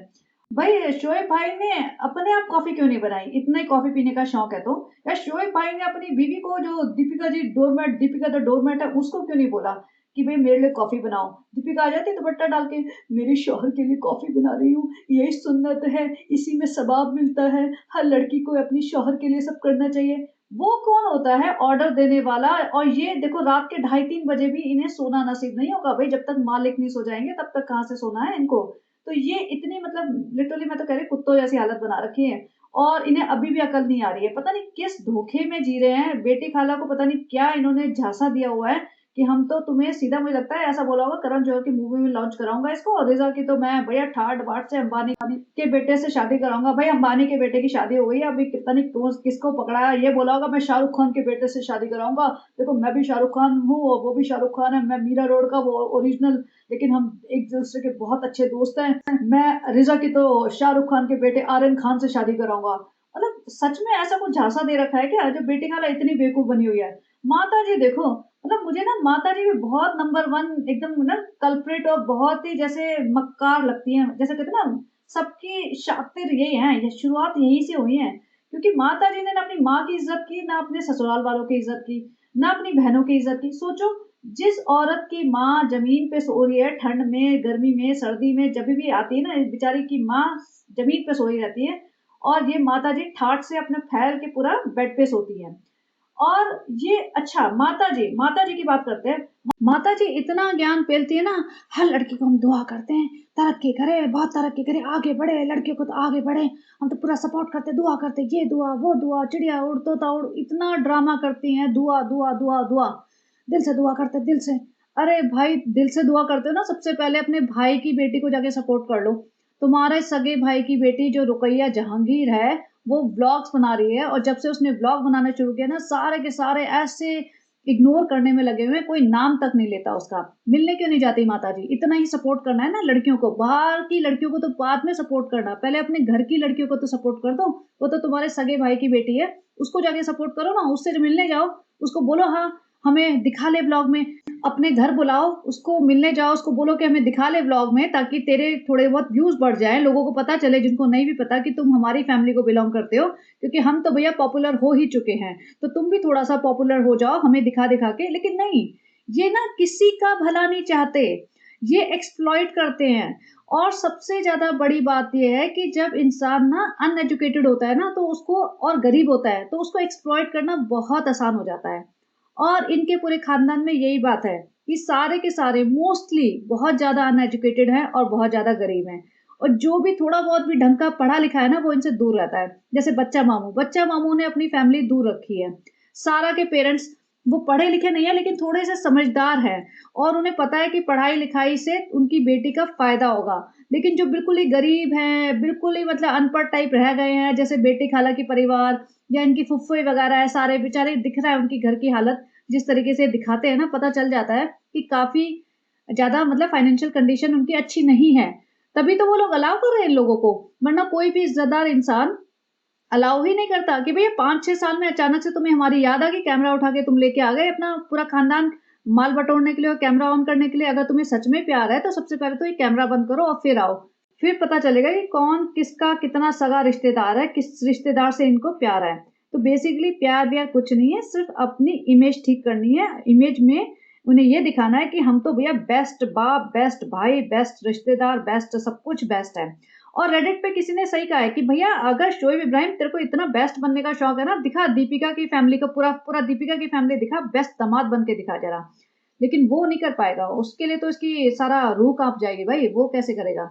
भाई शोएब भाई ने अपने आप कॉफी क्यों नहीं बनाई, इतना ही कॉफी पीने का शौक है तो? या शोएब भाई ने अपनी बीवी को, जो दीपिका द डोरमेट है, उसको क्यों नहीं बोला कि भाई मेरे लिए कॉफी बनाओ? दीपिका आ जाती दुपट्टा डाल के, मेरे शौहर के लिए कॉफी बना रही हूँ, यही सुन्नत है, इसी में सवाब मिलता है, हर लड़की को अपनी शौहर के लिए सब करना चाहिए। वो कौन होता है ऑर्डर देने वाला? और ये देखो रात के 2:30-3 बजे भी इन्हें सोना नसीब नहीं होगा भाई, जब तक मालिक नहीं सो जाएंगे तब तक कहाँ से सोना है इनको? तो ये इतनी मतलब लिटरली मैं तो कह रही हूँ कुत्तों जैसी हालत बना रखी है, और इन्हें अभी भी अकल नहीं आ रही है, पता नहीं किस धोखे में जी रहे हैं। बेटी खाला को पता नहीं क्या इन्होंने झांसा दिया हुआ है कि हम तो तुम्हें, सीधा मुझे लगता है ऐसा बोला होगा करण जौहर की मूवी में लॉन्च कराऊंगा इसको, और रिजा की तो मैं भैया ठाट बाट से अंबानी के बेटे से शादी कराऊंगा। भाई अंबानी के बेटे की शादी हो गई है, अभी पता नहीं किसको पकड़ा है, ये बोला होगा मैं शाहरुख खान के बेटे से शादी कराऊंगा, देखो मैं भी शाहरुख खान हूँ और वो भी शाहरुख खान है, मैं मीरा रोड का वो ओरिजिनल, लेकिन हम एक दूसरे के बहुत अच्छे दोस्त हैं। मैं रिजा की तो शाहरुख खान के बेटे आर्यन खान से शादी कराऊंगा। मतलब सच में ऐसा कुछ झांसा दे रखा है क्या, जो बेटी खाला इतनी बेवकूफ बनी हुई है? माता जी देखो, मतलब मुझे ना माता जी भी बहुत नंबर वन एकदम ना कल्प्रिट, और बहुत ही जैसे मक्कार लगती हैं, जैसे कहते हैं ना सबकी शातिर यही है, ये शुरुआत यहीं से हुई है। क्योंकि माता जी ने ना अपनी माँ की इज्जत की, ना अपने ससुराल वालों की इज्जत की, ना अपनी बहनों की इज्जत की। सोचो, जिस औरत की माँ जमीन पे सो रही है, ठंड में, गर्मी में, सर्दी में, जब भी आती है ना बेचारी की माँ जमीन पे सोई रहती है, और ये माता जी ठाट से अपने फैल के पूरा बेड पे सोती है। और ये अच्छा माता जी की बात करते हैं। माता जी इतना ज्ञान फैलती है ना, हर लड़की को हम दुआ करते हैं तरक्की करे, बहुत तरक्की करे, आगे बढ़े, लड़कियों को तो आगे बढ़े, हम तो पूरा सपोर्ट करते, दुआ करते, ये दुआ वो दुआ, चिड़िया उड़ तोता उड़, इतना ड्रामा करती हैं, दुआ दुआ दुआ दुआ, दिल से दुआ करते, दिल से। अरे भाई दिल से दुआ करते हो ना, सबसे पहले अपने भाई की बेटी को जाके सपोर्ट कर लो। तुम्हारे सगे भाई की बेटी जो रुकैया जहांगीर है, वो व्लॉग्स बना रही है, और जब से उसने व्लॉग बनाना शुरू किया ना, सारे के सारे ऐसे इग्नोर करने में लगे हुए हैं, कोई नाम तक नहीं लेता उसका। मिलने क्यों नहीं जाती माता जी? इतना ही सपोर्ट करना है ना लड़कियों को, बाहर की लड़कियों को तो बाद में सपोर्ट करना, पहले अपने घर की लड़कियों को तो सपोर्ट कर दो। वो तो तुम्हारे सगे भाई की बेटी है, उसको जाके सपोर्ट करो ना, उससे मिलने जाओ, उसको बोलो हाँ हमें दिखा ले ब्लॉग में, अपने घर बुलाओ, उसको मिलने जाओ, उसको बोलो कि हमें दिखा ले व्लॉग में, ताकि तेरे थोड़े बहुत व्यूज बढ़ जाए, लोगों को पता चले जिनको नहीं भी पता कि तुम हमारी फैमिली को बिलोंग करते हो, क्योंकि हम तो भैया पॉपुलर हो ही चुके हैं, तो तुम भी थोड़ा सा पॉपुलर हो जाओ हमें दिखा दिखा के। लेकिन नहीं, ये ना किसी का भला नहीं चाहते, ये एक्सप्लॉइट करते हैं। और सबसे ज्यादा बड़ी बात यह है कि जब इंसान ना अनएजुकेटेड होता है ना, तो उसको, और गरीब होता है, तो उसको एक्सप्लॉइट करना बहुत आसान हो जाता है। और इनके पूरे खानदान में यही बात है कि सारे के सारे मोस्टली बहुत ज्यादा अनएजुकेटेड हैं और बहुत ज्यादा गरीब हैं, और जो भी थोड़ा बहुत भी ढंग का पढ़ा लिखा है ना, वो इनसे दूर रहता है। जैसे बच्चा मामू ने अपनी फैमिली दूर रखी है। सारा के पेरेंट्स वो पढ़े लिखे नहीं है, लेकिन थोड़े से समझदार है, और उन्हें पता है कि पढ़ाई लिखाई से उनकी बेटी का फायदा होगा। लेकिन जो बिल्कुल ही गरीब हैं, बिल्कुल ही मतलब अनपढ़ टाइप रह गए हैं, जैसे बेटी खाला की परिवार या इनकी फुफ्फे वगैरह है, सारे बेचारे दिख रहा है उनकी घर की हालत, जिस तरीके से दिखाते हैं ना, पता चल जाता है कि काफी ज्यादा मतलब फाइनेंशियल कंडीशन उनकी अच्छी नहीं है। तभी तो वो लोग अलाउ कर रहे हैं इन लोगों को, वरना कोई भी इज्जतदार इंसान अलाउ ही नहीं करता कि भैया 5-6 साल में अचानक से तुम्हें हमारी याद आ गई, कैमरा उठा के तुम लेके आ गए अपना पूरा खानदान माल बटोरने के लिए और कैमरा ऑन करने के लिए। अगर तुम्हें सच में प्यार है तो सबसे पहले तो ये कैमरा बंद करो और फिर आओ, फिर पता चलेगा कि कौन किसका कितना सगा रिश्तेदार है, किस रिश्तेदार से इनको प्यार है। तो बेसिकली प्यार व्यार कुछ नहीं है, सिर्फ अपनी इमेज ठीक करनी है। इमेज में उन्हें ये दिखाना है कि हम तो भैया बेस्ट बाप, बेस्ट भाई, बेस्ट रिश्तेदार, बेस्ट सब कुछ बेस्ट है। और रेडिट पे किसी ने सही कहा है कि भैया अगर शोएब इब्राहिम तेरे को इतना बेस्ट बनने का शौक है ना, दिखा दीपिका की फैमिली को, पूरा पूरा दीपिका की फैमिली दिखा, बेस्ट दामाद बन के दिखा जरा। लेकिन वो नहीं कर पाएगा, उसके लिए तो इसकी सारा रूह कांप जाएगी भाई, वो कैसे करेगा?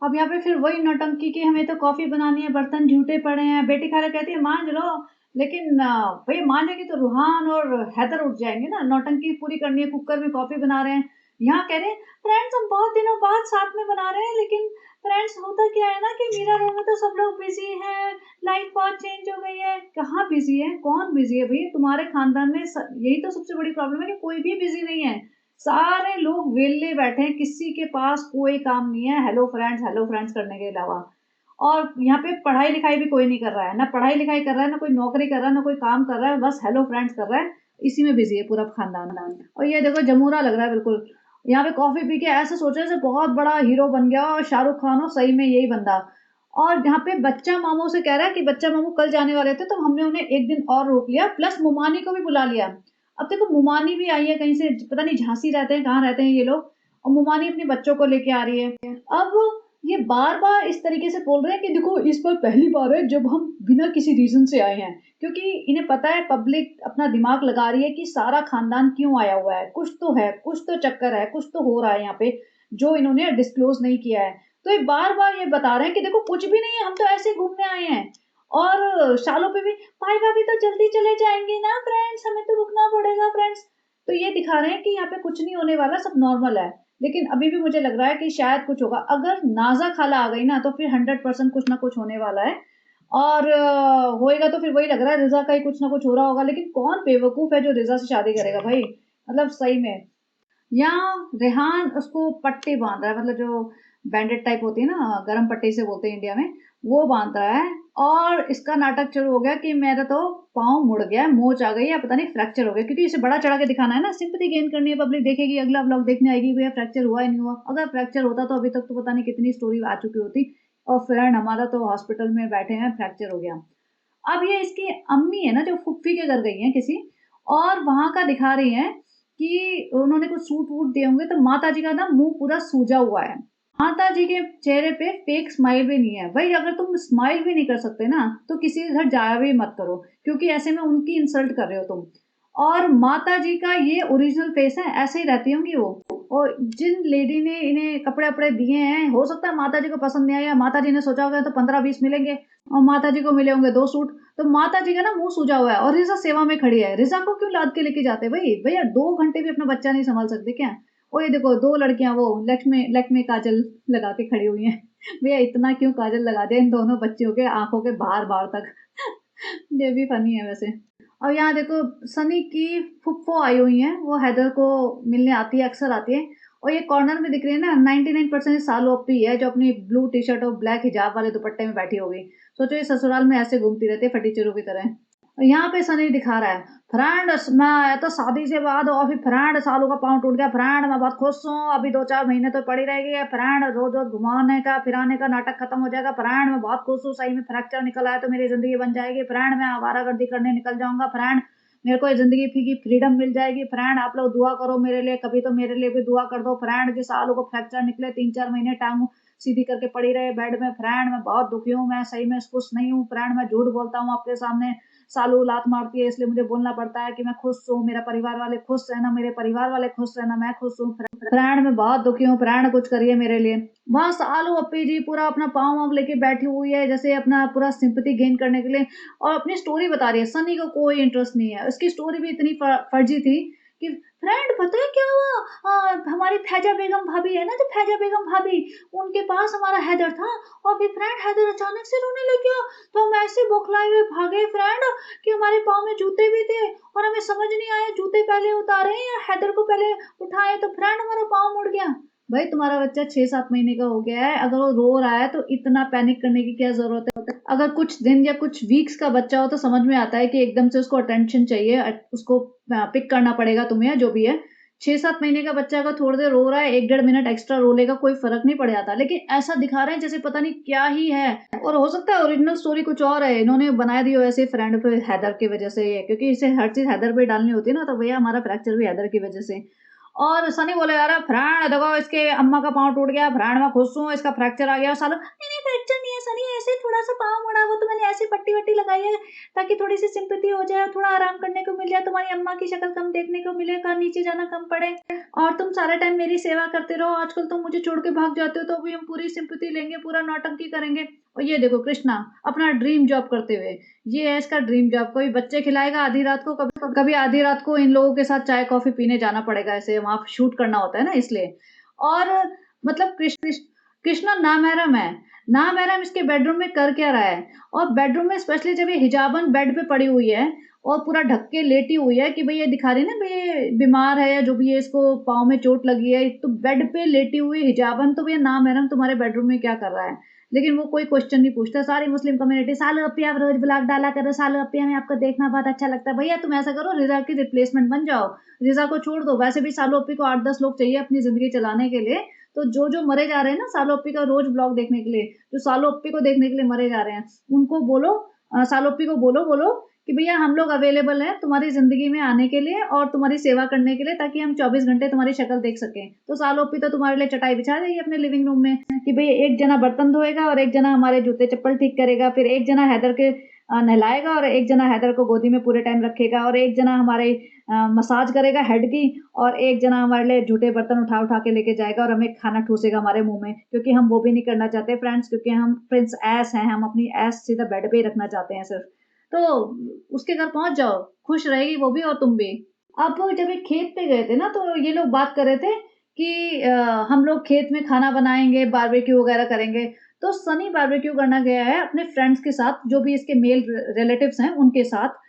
अब यहाँ पे फिर वही नौटंकी की, हमें तो कॉफी बनानी है, बर्तन झूठे पड़े हैं, बेटी खाला कहती है मांज लो, लेकिन भाई मांजेगी तो रूहान और हैदर उठ जाएंगे ना, नौटंकी पूरी करनी है, कुकर में कॉफी बना रहे हैं, यहाँ कह रहे हैं फ्रेंड्स हम बहुत दिनों बाद साथ में बना रहे हैं, लेकिन फ्रेंड्स होता क्या है ना कि मीरा रोड में तो सब लोग बिजी हैं, लाइफ बहुत चेंज हो गई है। कहाँ बिजी है, कौन बिजी है भैया? तुम्हारे खानदान में यही तो सबसे बड़ी प्रॉब्लम है कि कोई भी बिजी नहीं है, सारे लोग वेले बैठे हैं, किसी के पास कोई काम नहीं है हेलो फ्रेंड्स करने के अलावा। और यहाँ पे पढ़ाई लिखाई भी कोई नहीं कर रहा है, ना पढ़ाई लिखाई कर रहा है, ना कोई नौकरी कर रहा है, ना कोई काम कर रहा है, बस हेलो फ्रेंड्स कर रहा है, इसी में बिजी है पूरा खानदान। और ये देखो जमूरा लग रहा है बिल्कुल, यहाँ पे कॉफी पी के ऐसे सोचा जैसे बहुत बड़ा हीरो बन गया और शाहरुख खान हो, सही में यही बंदा। और यहाँ पे बच्चा मामू से कह रहा है कि बच्चा मामू कल जाने वाले थे, तो हमने उन्हें एक दिन और रोक लिया, प्लस मुमानी को भी बुला लिया। अब देखो मुमानी भी आई है कहीं से, पता नहीं झांसी रहते हैं, कहाँ रहते हैं ये लोग, और मुमानी अपने बच्चों को लेके आ रही है। अब ये बार बार इस तरीके से बोल रहे हैं कि देखो इस बार पहली बार है जब हम बिना किसी रीजन से आए हैं, क्योंकि इन्हें पता है पब्लिक अपना दिमाग लगा रही है कि सारा खानदान क्यों आया हुआ है, कुछ तो है, कुछ तो चक्कर है, कुछ तो हो रहा है यहाँ पे जो इन्होंने डिस्क्लोज नहीं किया है। तो ये बार बार ये बता रहे हैं कि देखो कुछ भी नहीं है, हम तो ऐसे घूमने आए हैं। और शालों पे भी भाई भाभी तो जल्दी चले जाएंगे ना फ्रेंड्स, हमें तो रुकना पड़ेगा फ्रेंड्स। तो ये दिखा रहे हैं कि यहाँ पे कुछ नहीं होने वाला, सब नॉर्मल है। लेकिन अभी भी मुझे लग रहा है कि शायद कुछ होगा, अगर नाजा खाला आ गई ना तो फिर 100% कुछ ना कुछ होने वाला है। और होएगा तो फिर वही लग रहा है रिजा का ही कुछ ना कुछ हो रहा होगा, लेकिन कौन बेवकूफ है जो रिजा से शादी करेगा भाई, मतलब सही में। यहाँ रेहान उसको पट्टी बांध रहा है, मतलब जो बैंडेड टाइप होती है ना, गरम पट्टी से बोलते हैं इंडिया में, वो बांध रहा है। और इसका नाटक शुरू हो गया कि मेरा तो पाँव मुड़ गया, मोच आ गई या पता नहीं फ्रैक्चर हो गया, क्योंकि इसे बड़ा चढ़ा के दिखाना है ना, सिंपैथी गेन करनी है, पब्लिक देखेगी, अगला व्लॉग देखने आएगी भैया फ्रैक्चर हुआ ही नहीं हुआ। अगर फ्रैक्चर होता तो अभी तक तो पता नहीं कितनी स्टोरी आ चुकी होती, और फ्रेंड हमारा तो हॉस्पिटल में बैठे हैं, फ्रैक्चर हो गया। अब ये इसकी अम्मी है ना जो फुफ्फी के घर गई हैं किसी, और वहां का दिखा रही हैं कि उन्होंने कुछ सूट वूट दिए होंगे, तो माता जी का ना मुंह पूरा सूजा हुआ है, माता जी के चेहरे पे फेक स्माइल भी नहीं है। भाई अगर तुम स्माइल भी नहीं कर सकते ना तो किसी के घर जाया भी मत करो, क्योंकि ऐसे में उनकी इंसल्ट कर रहे हो तुम। और माता जी का ये ओरिजिनल फेस है, ऐसे ही रहती होंगी वो। और जिन लेडी ने इन्हें कपड़े वपड़े दिए हैं, हो सकता है माता जी को पसंद नहीं आया, माता जी ने सोचा होगा तो 15-20 मिलेंगे, और माता जी को मिले होंगे 2 सूट। तो माता जी का ना मुंह सूजा हुआ है, और रिजा सेवा में खड़ी है। रिजा को क्यों लाद के लेके जाते भाई, भैया 2 घंटे भी अपना बच्चा नहीं संभाल सकते क्या? और ये देखो 2 लड़कियां वो लक्ष्मी लक्ष्मी काजल लगा के खड़ी हुई हैं। भैया इतना क्यों काजल लगा दिया इन दोनों बच्चियों के आंखों के बाहर बाहर तक। ये भी फनी है वैसे। और यहाँ देखो सनी की फुफ्फो आई हुई हैं, वो हैदर को मिलने आती है, अक्सर आती है। और ये कॉर्नर में दिख रही है ना, 99% सालो अप्पी है जो अपनी ब्लू टी शर्ट और ब्लैक हिजाब वाले दुपट्टे में बैठी होगी। सोचो ये ससुराल में ऐसे घूमती रहती है फटीचरों की तरह। और यहाँ पे सनी दिखा रहा है, फ्रेंड मैं आया तो शादी से बाद, और फिर फ्रेंड सालों का पाँव टूट गया, फ्रेंड मैं बहुत खुश हूँ, अभी 2-4 महीने तो पड़ी रहेगी, फ्रेंड रोज रोज घुमाने का फिराने का नाटक खत्म हो जाएगा, फ्रेंड मैं बहुत खुश हूँ, सही में फ्रैक्चर निकल आया तो मेरी जिंदगी बन जाएगी, फ्रेंड मैं आवारागर्दी करने निकल जाऊंगा, फ्रेंड मेरे को ये जिंदगी की फ्रीडम मिल जाएगी, फ्रेंड आप लोग दुआ करो मेरे लिए, कभी तो मेरे लिए भी दुआ कर दो, फ्रेंड के सालों को फ्रैक्चर निकले, 3-4 महीने टांग सीधी करके पड़ी रहे बेड में, फ्रेंड मैं बहुत दुखी हूँ, मैं सही में खुश नहीं हूँ, फ्रेंड मैं झूठ बोलता हूँ आपके सामने, सालू लात मारती है इसलिए मुझे बोलना पड़ता है कि मैं खुश हूँ, मेरा परिवार वाले खुश रहना, मेरे परिवार वाले खुश रहना, मैं खुश हूँ, फ्रेंड मैं बहुत दुखी हूँ, फ्रेंड कुछ करिए मेरे लिए। वहां सालू अप्पी जी पूरा अपना पाँव वाँव लेके बैठी हुई है, जैसे अपना पूरा सिंपैथी गेन करने के लिए, और अपनी स्टोरी बता रही है। सनी को कोई इंटरेस्ट नहीं है, उसकी स्टोरी भी इतनी फर्जी थी कि फ्रेंड पता है क्या हुआ, हमारी फैजा बेगम भाभी है ना, जो फैजा बेगम भाभी, उनके पास हमारा हैदर था, और फिर फ्रेंड हैदर अचानक से रोने लग गया, तो हम ऐसे बौखलाए हुए भागे फ्रेंड कि हमारे पाँव में जूते भी थे, और हमें समझ नहीं आया जूते पहले उतारे या हैदर को पहले उठाए, तो फ्रेंड हमारा पाँव मुड़ गया। भाई तुम्हारा बच्चा 6-7 महीने का हो गया है, अगर वो रो रहा है तो इतना पैनिक करने की क्या जरूरत है? अगर कुछ दिन या कुछ वीक्स का बच्चा हो तो समझ में आता है कि एकदम से उसको अटेंशन चाहिए, उसको पिक करना पड़ेगा तुम्हें, जो भी है। 6-7 महीने का बच्चा अगर थोड़ी देर रो रहा है, 1-1.5 मिनट एक्स्ट्रा रो लेगा, कोई फर्क नहीं पड़ जाता, लेकिन ऐसा दिखा रहे हैं जैसे पता नहीं क्या ही है। और हो सकता है ओरिजिनल स्टोरी कुछ और है, इन्होंने बना दी हो ऐसे फ्रेंड पे हैदर की वजह से, क्योंकि इसे हर चीज हैदर पे डालनी होती है ना, तो भैया हमारा फ्रैक्चर भी हैदर की वजह से। और सनी बोले यार फ्रेंड देखो इसके अम्मा का पाँव टूट गया, फ्रेंड मैं खुश हूँ, इसका फ्रैक्चर आ गया, सालों नहीं नहीं फ्रैक्चर नहीं है सनी, ऐसे थोड़ा सा पाँव मुड़ा, वो तो मैंने ऐसी पट्टी वट्टी लगाई है ताकि थोड़ी सी सिंपैथी हो जाए, थोड़ा आराम करने को मिल जाए, तुम्हारी अम्मा की शक्ल कम देखने को मिले, का नीचे जाना कम पड़े, और तुम सारा टाइम मेरी सेवा करते रहो, आजकल तुम मुझे छोड़ के भाग जाते हो, तो अभी हम पूरी सिंपैथी लेंगे, पूरा नौटंकी करेंगे। और ये देखो कृष्णा अपना ड्रीम जॉब करते हुए, ये है इसका ड्रीम जॉब, कोई बच्चे खिलाएगा आधी रात को, कभी कभी आधी रात को इन लोगों के साथ चाय कॉफी पीने जाना पड़ेगा, ऐसे वहां शूट करना होता है ना इसलिए। और मतलब कृष्णा नामहरम है, नामहरम इसके बेडरूम में कर क्या रहा है, और बेडरूम में स्पेशली जब ये हिजाबन बेड पे पड़ी हुई है, और पूरा ढक के लेटी हुई है कि भई ये दिखा रही है ना भई ये बीमार है या जो भी है, इसको पाँव में चोट लगी है, तो बेड पे लेटी हुई हिजाबन तो भैया नामहरम तुम्हारे बेडरूम में क्या कर रहा है? लेकिन वो कोई क्वेश्चन नहीं पूछता। सारी मुस्लिम कम्युनिटी, सालू अप्पी आप रोज़ ब्लॉग डाला करो, सालू अप्पी हमें आपको देखना बहुत अच्छा लगता है। भैया तुम ऐसा करो, रिज़ा की रिप्लेसमेंट बन जाओ, रिज़ा को छोड़ दो। वैसे भी सालू अप्पी को 8-10 लोग चाहिए अपनी ज़िंदगी चलाने के लिए। तो जो मरे जा रहे हैं ना सालू अप्पी का रोज़ ब्लॉग देखने के लिए, जो सालू अप्पी को देखने के लिए मरे जा रहे हैं, उनको बोलो, सालू अप्पी को बोलो कि भैया हम लोग अवेलेबल हैं तुम्हारी ज़िंदगी में आने के लिए और तुम्हारी सेवा करने के लिए, ताकि हम 24 घंटे तुम्हारी शक्ल देख सकें। तो सालों पे तो तुम्हारे लिए चटाई बिछा देगी अपने लिविंग रूम में कि भई एक जना बर्तन धोएगा और एक जना हमारे जूते-चप्पल ठीक करेगा, फिर एक जना हैदर के नहलाएगा और एक जना हैदर को गोदी में पूरे टाइम रखेगा और एक जना हमारे मसाज करेगा हेड की और एक जना हमारे लिए झूठे बर्तन उठा-उठा के लेके जाएगा और हमें खाना ठूसेगा हमारे मुँह में, क्योंकि हम वो भी नहीं करना चाहते फ्रेंड्स, क्योंकि हम प्रिंस ऐस हैं, हम अपनी ऐस सीधा बेड पे ही रखना चाहते हैं सिर्फ़। तो उसके घर पहुँच जाओ, खुश रहेगी वो भी और तुम भी। अब जब ये खेत पे गए थे ना, तो ये लोग बात कर रहे थे कि हम लोग खेत में खाना बनाएँगे, बारबेक्यू वगैरह करेंगे। तो सनी बारबेक्यू करना गया है अपने फ्रेंड्स के साथ, जो भी इसके मेल रिलेटिव्स हैं उनके साथ।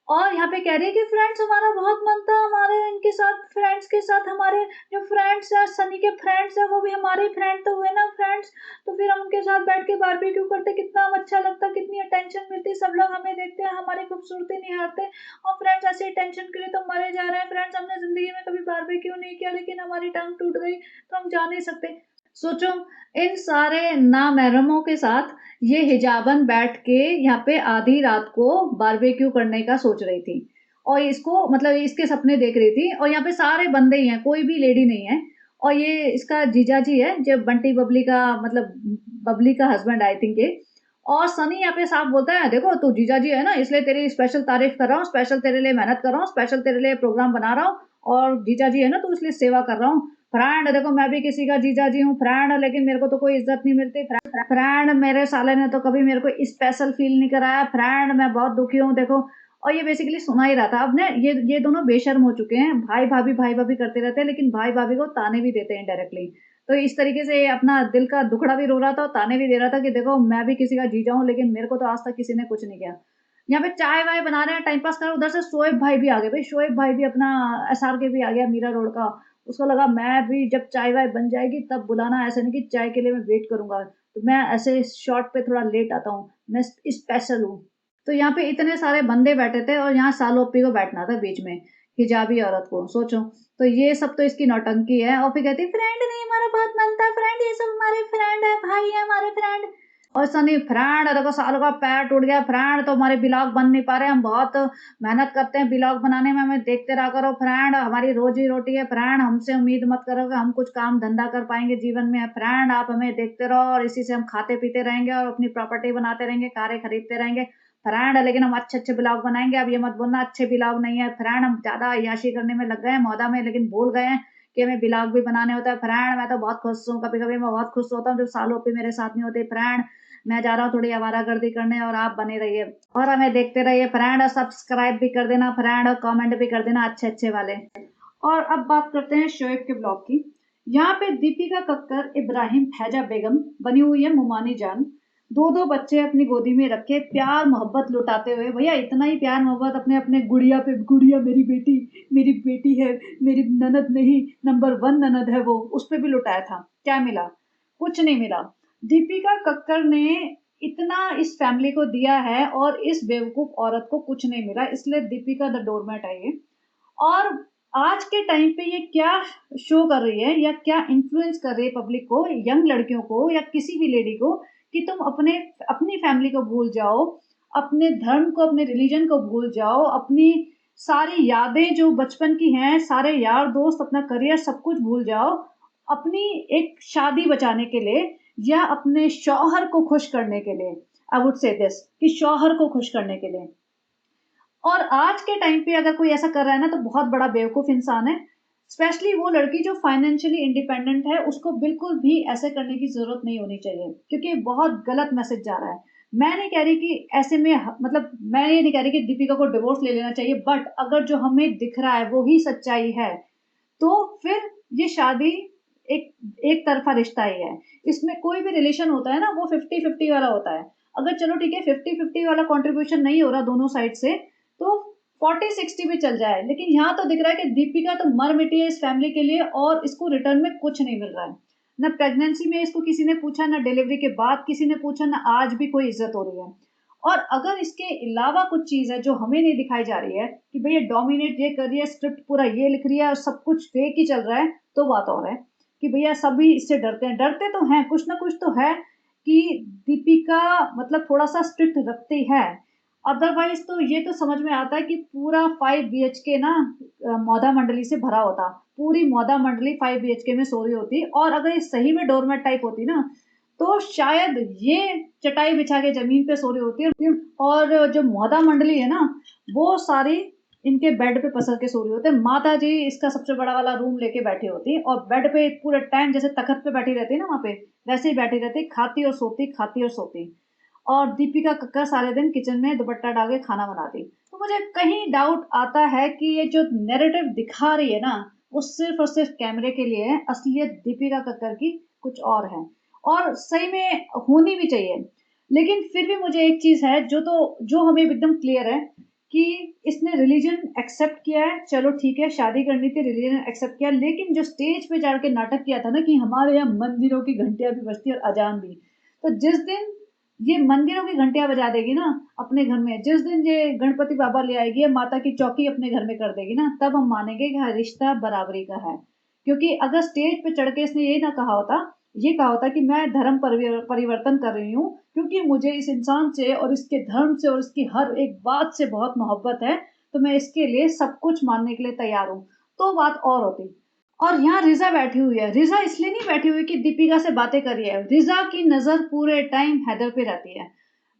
और यहाँ पे कह रही है कि फ्रेंड्स हमारा बहुत मन था, हमारे इनके साथ फ्रेंड्स के साथ हमारे जो फ्रेंड्स हैं, सनी के फ्रेंड्स हैं, वो भी हमारे ही फ्रेंड तो हुए ना फ्रेंड्स, तो फिर हम उनके साथ बैठ के बारबेक्यू करते, कितना अच्छा लगता, कितनी अटेंशन मिलती, सब लोग हमें देखते हैं, हमारी खूबसूरती निहारते और फ्रेंड्स ऐसे अटेंशन के लिए तो मरे जा रहे हैं। फ्रेंड्स हमने ज़िंदगी में कभी बारबेक्यू नहीं किया, लेकिन हमारी टांग टूट गई तो हम जा नहीं सकते। सोचो, इन सारे नामहरमों के साथ ये हिजाबन बैठ के यहाँ पे आधी रात को बारबेक्यू करने का सोच रही थी और इसको मतलब इसके सपने देख रही थी और यहाँ पे सारे बंदे ही हैं, कोई भी लेडी नहीं है। और ये इसका जीजा जी है, जो बंटी बबली का मतलब बबली का हस्बैंड आई थिंक ये। और सनी यहाँ पे साफ बोलता है, देखो तू जीजा जी है ना, इसलिए तेरी स्पेशल तारीफ कर रहा हूँ, स्पेशल तेरे लिए मेहनत कर रहा हूँ, स्पेशल तेरे लिए प्रोग्राम बना रहा हूँ और जीजा जी है ना, तो इसलिए सेवा कर रहा हूँ। फ्रेंड देखो, मैं भी किसी का जीजा जी हूँ फ्रेंड, लेकिन मेरे को तो कोई इज्जत नहीं मिलती फ्रेंड, मेरे साले ने तो कभी मेरे को स्पेशल फील नहीं कराया फ्रेंड, मैं बहुत दुखी हूँ देखो। और ये बेसिकली सुना ही रहा था। अब ना ये दोनों बेशर्म हो चुके हैं, भाई भाभी करते रहते हैं, लेकिन भाई भाभी को ताने भी देते हैं डायरेक्टली। तो इस तरीके से ये अपना दिल का दुखड़ा भी रो रहा था और ताने भी दे रहा था कि देखो मैं भी किसी का जीजा हूँ, लेकिन मेरे को तो आज तक किसी ने कुछ नहीं किया। यहाँ पे चाय वाय बना रहे हैं, टाइम पास कर रहे हैं, उधर से शोएब भाई भी आ गए। भाई शोएब भाई भी अपना एसआर के भी आ गया, मीरा रोड का। उसको लगा मैं भी जब चाय वाय बन जाएगी तब बुलाना, ऐसे नहीं कि चाय के लिए मैं वेट करूंगा, तो मैं ऐसे शॉर्ट पे थोड़ा लेट आता हूँ, मैं स्पेशल हूँ। तो यहाँ पे इतने सारे बंदे बैठे थे और यहाँ सालोपी को बैठना था बीच में, हिजाबी औरत को, सोचो। तो ये सब तो इसकी नौटंकी है। और फिर कहती फ्रेंड नहीं, हमारा बहुत मन था फ्रेंड, ये सब हमारे फ्रेंड है, भाई है हमारे फ्रेंड। और सनी फ्रेंड, देखो सालों का पैर टूट गया फ्रेंड, तो हमारे ब्लॉग बन नहीं पा रहे, हम बहुत मेहनत करते हैं ब्लॉग बनाने में, हमें देखते रहा करो फ्रेंड, हमारी रोजी रोटी है फ्रेंड, हमसे उम्मीद मत करो कि हम कुछ काम धंधा कर पाएंगे जीवन में फ्रेंड, आप हमें देखते रहो और इसी से हम खाते पीते रहेंगे और अपनी प्रॉपर्टी बनाते रहेंगे, कारें खरीदते रहेंगे फ्रेंड, लेकिन हम अच्छे अच्छे ब्लॉग बनाएंगे। अब ये मत बोलना अच्छे ब्लॉग नहीं है फ्रेंड, हम ज्यादा अय्याशी करने में लग गए हैं मौदा में, लेकिन भूल गए हैं कि हमें ब्लॉग भी बनाने होता है फ्रेंड। मैं तो बहुत खुश हूँ, कभी कभी मैं बहुत खुश होता हूँ जब सालों पे मेरे साथ नहीं होते फ्रेंड। मैं जा रहा हूँ थोड़ी आवारागर्दी करने और आप बने रहिए और हमें देखते रहिए फ्रेंड, और सब्सक्राइब भी कर देना फ्रेंड और कमेंट भी कर देना अच्छे अच्छे वाले। और अब बात करते हैं शोएब के ब्लॉग की। यहाँ पे दीपिका कक्कर, इब्राहिम, फैजा बेगम बनी हुई है मुमानी जान, दो दो बच्चे अपनी गोदी में रखे प्यार मोहब्बत लुटाते हुए। भैया इतना ही प्यार मोहब्बत अपने अपने गुड़िया पे, गुड़िया मेरी बेटी है, मेरी ननद नहीं, नंबर 1 ननद है वो, उस पे भी लुटाया था। क्या मिला? कुछ नहीं मिला। दीपिका कक्कर ने इतना इस फैमिली को दिया है और इस बेवकूफ औरत को कुछ नहीं मिला, इसलिए दीपिका द डोरमेट है ये। और आज के टाइम पे ये क्या शो कर रही है या क्या इन्फ्लुएंस कर रही है पब्लिक को, यंग लड़कियों को या किसी भी लेडी को, कि तुम अपनी फैमिली को भूल जाओ, अपने धर्म को, अपने रिलीजन को भूल जाओ, अपनी सारी यादें जो बचपन की हैं, सारे यार दोस्त, अपना करियर, सब कुछ भूल जाओ अपनी एक शादी बचाने के लिए या अपने शौहर को खुश करने के लिए। आई वुड से दिस कि शौहर को खुश करने के लिए। और आज के टाइम पे अगर कोई ऐसा कर रहा है ना, तो बहुत बड़ा बेवकूफ इंसान है। स्पेशली वो लड़की जो फाइनेंशियली इंडिपेंडेंट है, उसको बिल्कुल भी ऐसे करने की जरूरत नहीं होनी चाहिए, क्योंकि बहुत गलत मैसेज जा रहा है। मैं नहीं कह रही कि ऐसे में मतलब मैं ये नहीं कह रही कि दीपिका को डिवोर्स ले लेना चाहिए, बट अगर जो हमें दिख रहा है वो ही सच्चाई है, तो फिर ये शादी एक एक तरफा रिश्ता ही है। इसमें कोई भी रिलेशन होता है ना, वो 50-50 वाला होता है। अगर चलो ठीक है 50-50 वाला कंट्रीब्यूशन नहीं हो रहा दोनों साइड से, तो 40-60 भी चल जाए, लेकिन यहाँ तो दिख रहा है कि दीपिका तो मर मिटी है इस फैमिली के लिए और इसको रिटर्न में कुछ नहीं मिल रहा है। ना प्रेगनेंसी में इसको किसी ने पूछा, ना डिलीवरी के बाद किसी ने पूछा, ना आज भी कोई इज्जत हो रही है। और अगर इसके अलावा कुछ चीज है जो हमें नहीं दिखाई जा रही है कि भैया डोमिनेट ये कर रही है, स्क्रिप्ट पूरा ये लिख रही है और सब कुछ फेक ही चल रहा है, तो बात और है कि भैया सभी इससे डरते हैं। डरते तो हैं, कुछ ना कुछ तो है कि दीपिका मतलब थोड़ा सा स्ट्रिक्ट रखती है। अदरवाइज तो ये तो समझ में आता है कि पूरा 5 BHK ना मौदा मंडली से भरा होता। पूरी मौदा मंडली 5 BHK में सो रही होती, और अगर ये सही में डोरमेट टाइप होती ना, तो शायद ये चटाई बिछा के जमीन पे सो रही होती। और जो मौदा मंडली है ना, वो सारी इनके बेड पे पसर के सो रही होते। माता जी इसका सबसे बड़ा वाला रूम लेके बैठी होती और बेड पे पूरे टाइम जैसे तखत पे बैठी रहती है ना, वहां पे वैसे ही बैठी रहती, खाती और सोती, खाती और सोती। और दीपिका कक्कर सारे दिन किचन में दुपट्टा डाल के खाना बनाती। तो मुझे कहीं डाउट आता है कि ये जो नैरेटिव दिखा रही है ना, वो सिर्फ और सिर्फ कैमरे के लिए है। असलियत दीपिका कक्कर की कुछ और है, और सही में होनी भी चाहिए। लेकिन फिर भी मुझे एक चीज है जो हमें एकदम क्लियर है कि इसने रिलीजन एक्सेप्ट किया है। चलो ठीक है, शादी करनी थी, रिलीजन एक्सेप्ट किया, लेकिन जो स्टेज पे जाके नाटक किया था ना कि हमारे यहाँ मंदिरों की घंटियां भी बजती और अजान भी, तो जिस दिन ये मंदिरों की घंटियां बजा देगी ना अपने घर में, जिस दिन ये गणपति बाबा ले आएगी या माता की चौकी अपने घर में कर देगी ना, तब हम मानेंगे कि हाँ, रिश्ता बराबरी का है। क्योंकि अगर स्टेज पे चढ़ के इसने ये ना कहा होता, ये कहा होता कि मैं धर्म परिवर्तन कर रही हूँ क्योंकि मुझे इस इंसान से और इसके धर्म से और इसकी हर एक बात से बहुत मोहब्बत है, तो मैं इसके लिए सब कुछ मानने के लिए तैयार हूँ, तो बात और होती। और यहाँ रिजा बैठी हुई है। रिजा इसलिए नहीं बैठी हुई कि दीपिका से बातें कर रही है, रिजा की नजर पूरे टाइम हैदर पे रहती है।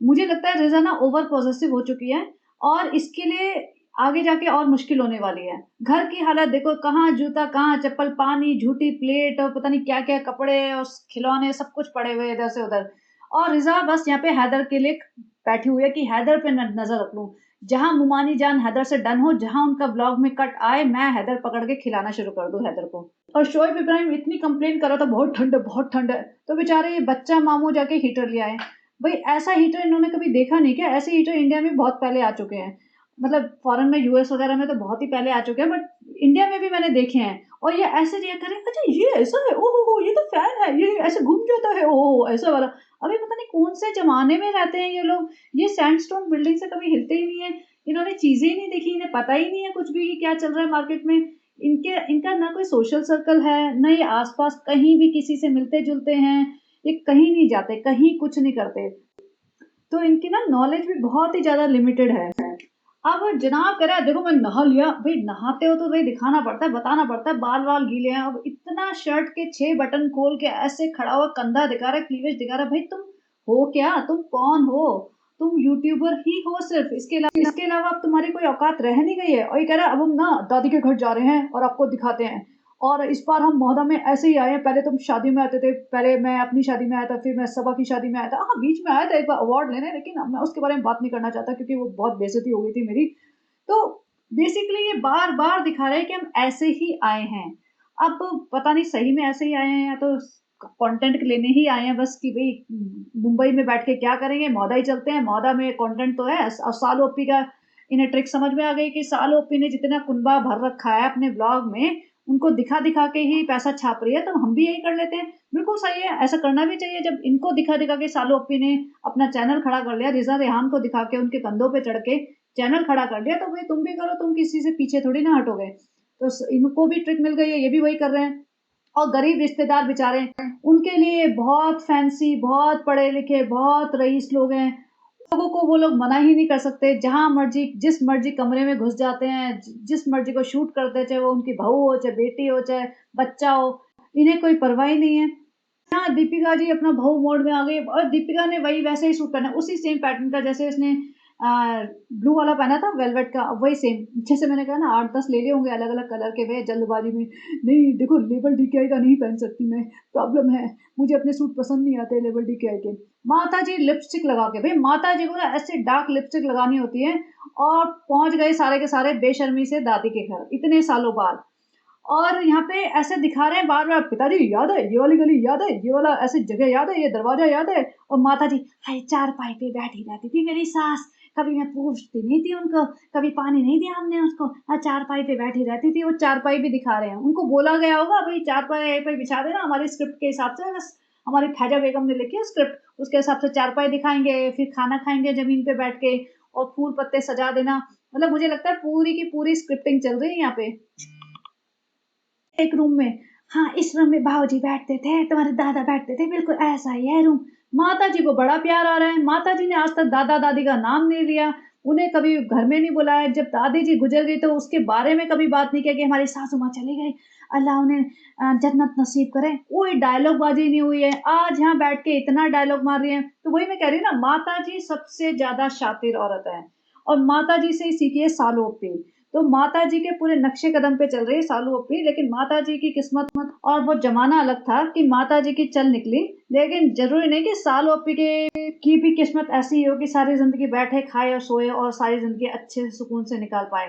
मुझे लगता है रिजा ना ओवर पॉजेसिव हो चुकी है, और इसके लिए आगे जाके और मुश्किल होने वाली है। घर की हालत देखो, कहाँ जूता, कहाँ चप्पल, पानी, झूठी प्लेट और पता नहीं क्या क्या कपड़े और खिलौने सब कुछ पड़े हुए इधर से उधर। और रिजा बस यहाँ पे हैदर के लिए बैठी हुई है कि हैदर पे नजर रख लूं। जहां मुमानी जान हैदर से डन हो, जहां उनका ब्लॉग में कट आए, मैं हैदर पकड़ के खिलाना शुरू कर दूं हैदर को। और शोएब इब्राहिम इतनी कंप्लेन कर रहा था बहुत ठंड है, बहुत ठंड है, तो बेचारे ये बच्चा मामू जाके हीटर ले आए। भाई ऐसा हीटर इन्होंने कभी देखा नहीं क्या? ऐसे हीटर इंडिया में बहुत पहले आ चुके हैं, मतलब फॉरेन में यूएस वगैरह में तो बहुत ही पहले आ चुके हैं, बट इंडिया में भी मैंने देखे हैं। और ये ऐसे रिएक्ट करें, अच्छा ये ऐसा है, ओहो हो, ये तो फैन है, ये ऐसे घूम जाता है, ओहो ऐसा वाला। अभी पता नहीं कौन से जमाने में रहते हैं ये लोग। ये सैंडस्टोन बिल्डिंग से कभी हिलते ही नहीं है, इन्होंने चीजें ही नहीं देखी, इन्हें पता ही नहीं है कुछ भी कि क्या चल रहा है मार्केट में। इनका ना कोई सोशल सर्कल है, ना ये आसपास कहीं भी किसी से मिलते जुलते हैं, ये कहीं नहीं जाते, कहीं कुछ नहीं करते। तो इनकी ना नॉलेज भी बहुत ही ज्यादा लिमिटेड है। अब जनाब कह रहा है देखो मैं नहा लिया, भाई नहाते हो तो भाई दिखाना पड़ता है, बताना पड़ता है, बाल वाल गीले हैं। अब इतना शर्ट के 6 बटन खोल के ऐसे खड़ा हुआ कंधा दिखा रहा है, क्लीवेज दिखा रहा है, भाई तुम हो क्या? तुम कौन हो? तुम यूट्यूबर ही हो सिर्फ, इसके अलावा अब तुम्हारी कोई औकात रह नहीं गई है। और ये कह रहा है अब हम ना दादी के घर जा रहे हैं और आपको दिखाते हैं, और इस बार हम मोहदा में ऐसे ही आए हैं, पहले तुम शादी में आते थे, पहले मैं अपनी शादी में आया था, फिर मैं सबा की शादी में आया था, हाँ बीच में आया था एक बार अवार्ड लेने, लेकिन अब मैं उसके बारे में बात नहीं करना चाहता क्योंकि वो बहुत बेइज्जती हो गई थी मेरी। तो बेसिकली ये बार बार दिखा रहे हैं कि हम ऐसे ही आए हैं। अब पता नहीं सही में ऐसे ही आए हैं या तो कंटेंट लेने ही आए हैं बस कि भाई मुंबई में बैठ के क्या करेंगे, मौदा ही चलते हैं, मौदा में कंटेंट तो है। और साल ओपी का इन्हें ट्रिक समझ में आ गई कि साल ओपी ने जितना कुनबा भर रखा है अपने ब्लॉग में, उनको दिखा दिखा के ही पैसा छाप रही है, तो हम भी यही कर लेते हैं। बिल्कुल सही है, ऐसा करना भी चाहिए। जब इनको दिखा दिखा के सालो ओपी ने अपना चैनल खड़ा कर लिया, रिजा रेहान को दिखा के उनके कंधों पे चढ़ के चैनल खड़ा कर लिया, तो भाई तुम भी करो, तुम किसी से पीछे थोड़ी ना हटोगे। तो इनको भी ट्रिक मिल गई है, ये भी वही कर रहे हैं। और गरीब रिश्तेदार बेचारे, उनके लिए बहुत फैंसी, बहुत पढ़े लिखे, बहुत रईस लोग हैं, लोगों को वो लोग मना ही नहीं कर सकते। जहां मर्जी जिस मर्जी कमरे में घुस जाते हैं, जिस मर्जी को शूट करते, चाहे वो उनकी बहू हो, चाहे बेटी हो, चाहे बच्चा हो, इन्हें कोई परवाह ही नहीं है। हाँ, दीपिका जी अपना बहू मोड में आ गई, और दीपिका ने वही वैसे ही सूट पहना, उसी सेम पैटर्न का जैसे उसने ब्लू वाला पहना था वेलवेट का, वही सेम। जैसे मैंने कहा ना 8-10 ले लिए होंगे अलग अलग कलर के, वे जल्दबाजी में। नहीं देखो लेबल डीकेआई का नहीं पहन सकती मैं, प्रॉब्लम है, मुझे अपने सूट पसंद नहीं आते लेबल डीकेआई के। माता जी लिपस्टिक लगा के, भाई माता जी को ना ऐसे डार्क लिपस्टिक लगानी होती है, और पहुंच गए सारे के सारे बेशर्मी से दादी के घर इतने सालों बाद। और यहाँ पे ऐसे दिखा रहे हैं बार बार, पिताजी याद है ये वाली गली, याद है ये वाला ऐसी जगह, याद है ये दरवाजा, याद है। और माता जी हाय चार पाई पे बैठी रहती थी मेरी सास, कभी मैं पूछती नहीं थी उनको, कभी पानी नहीं दिया हमने उसको, चारपाई पे बैठी रहती थी। वो चारपाई भी दिखा रहे हैं, उनको बोला गया होगा भाई चारपाई पे बिछा देना हमारी स्क्रिप्ट के हिसाब से, बस हमारी फैजा बेगम ने लिखी है स्क्रिप्ट, उसके हिसाब से चारपाई दिखाएंगे, फिर खाना खाएंगे जमीन पे बैठ के, और फूल पत्ते सजा देना। मतलब मुझे लगता है पूरी की पूरी स्क्रिप्टिंग चल रही है यहाँ पे। एक रूम में, हाँ इस रूम में बाबूजी बैठते थे, तुम्हारे दादा बैठते थे, बिल्कुल ऐसा ही है रूम। माता जी को बड़ा प्यार आ रहा है, माता जी ने आज तक दादा दादी का नाम नहीं लिया, उन्हें कभी घर में नहीं बुलाया। जब दादी जी गुजर गई तो उसके बारे में कभी बात नहीं किया कि हमारी सासू माँ चली गई, अल्लाह उन्हें जन्नत नसीब करे। कोई डायलॉग बाजी नहीं हुई है। आज यहाँ बैठ के इतना डायलॉग मार रही है। तो वही मैं कह रही हूँ ना, माता जी सबसे ज्यादा शातिर औरत है, और माता जी से ही सीखी है सालू अपी। तो माता जी के पूरे नक्शे कदम पे चल रही है सालू अपी। लेकिन माता जी की किस्मत मत, और वो जमाना अलग था कि माता जी की चल निकली। लेकिन जरूरी नहीं कि सालू अपी के की भी किस्मत ऐसी हो कि सारी जिंदगी बैठे खाए और सोए और सारी जिंदगी अच्छे से सुकून से निकाल पाए,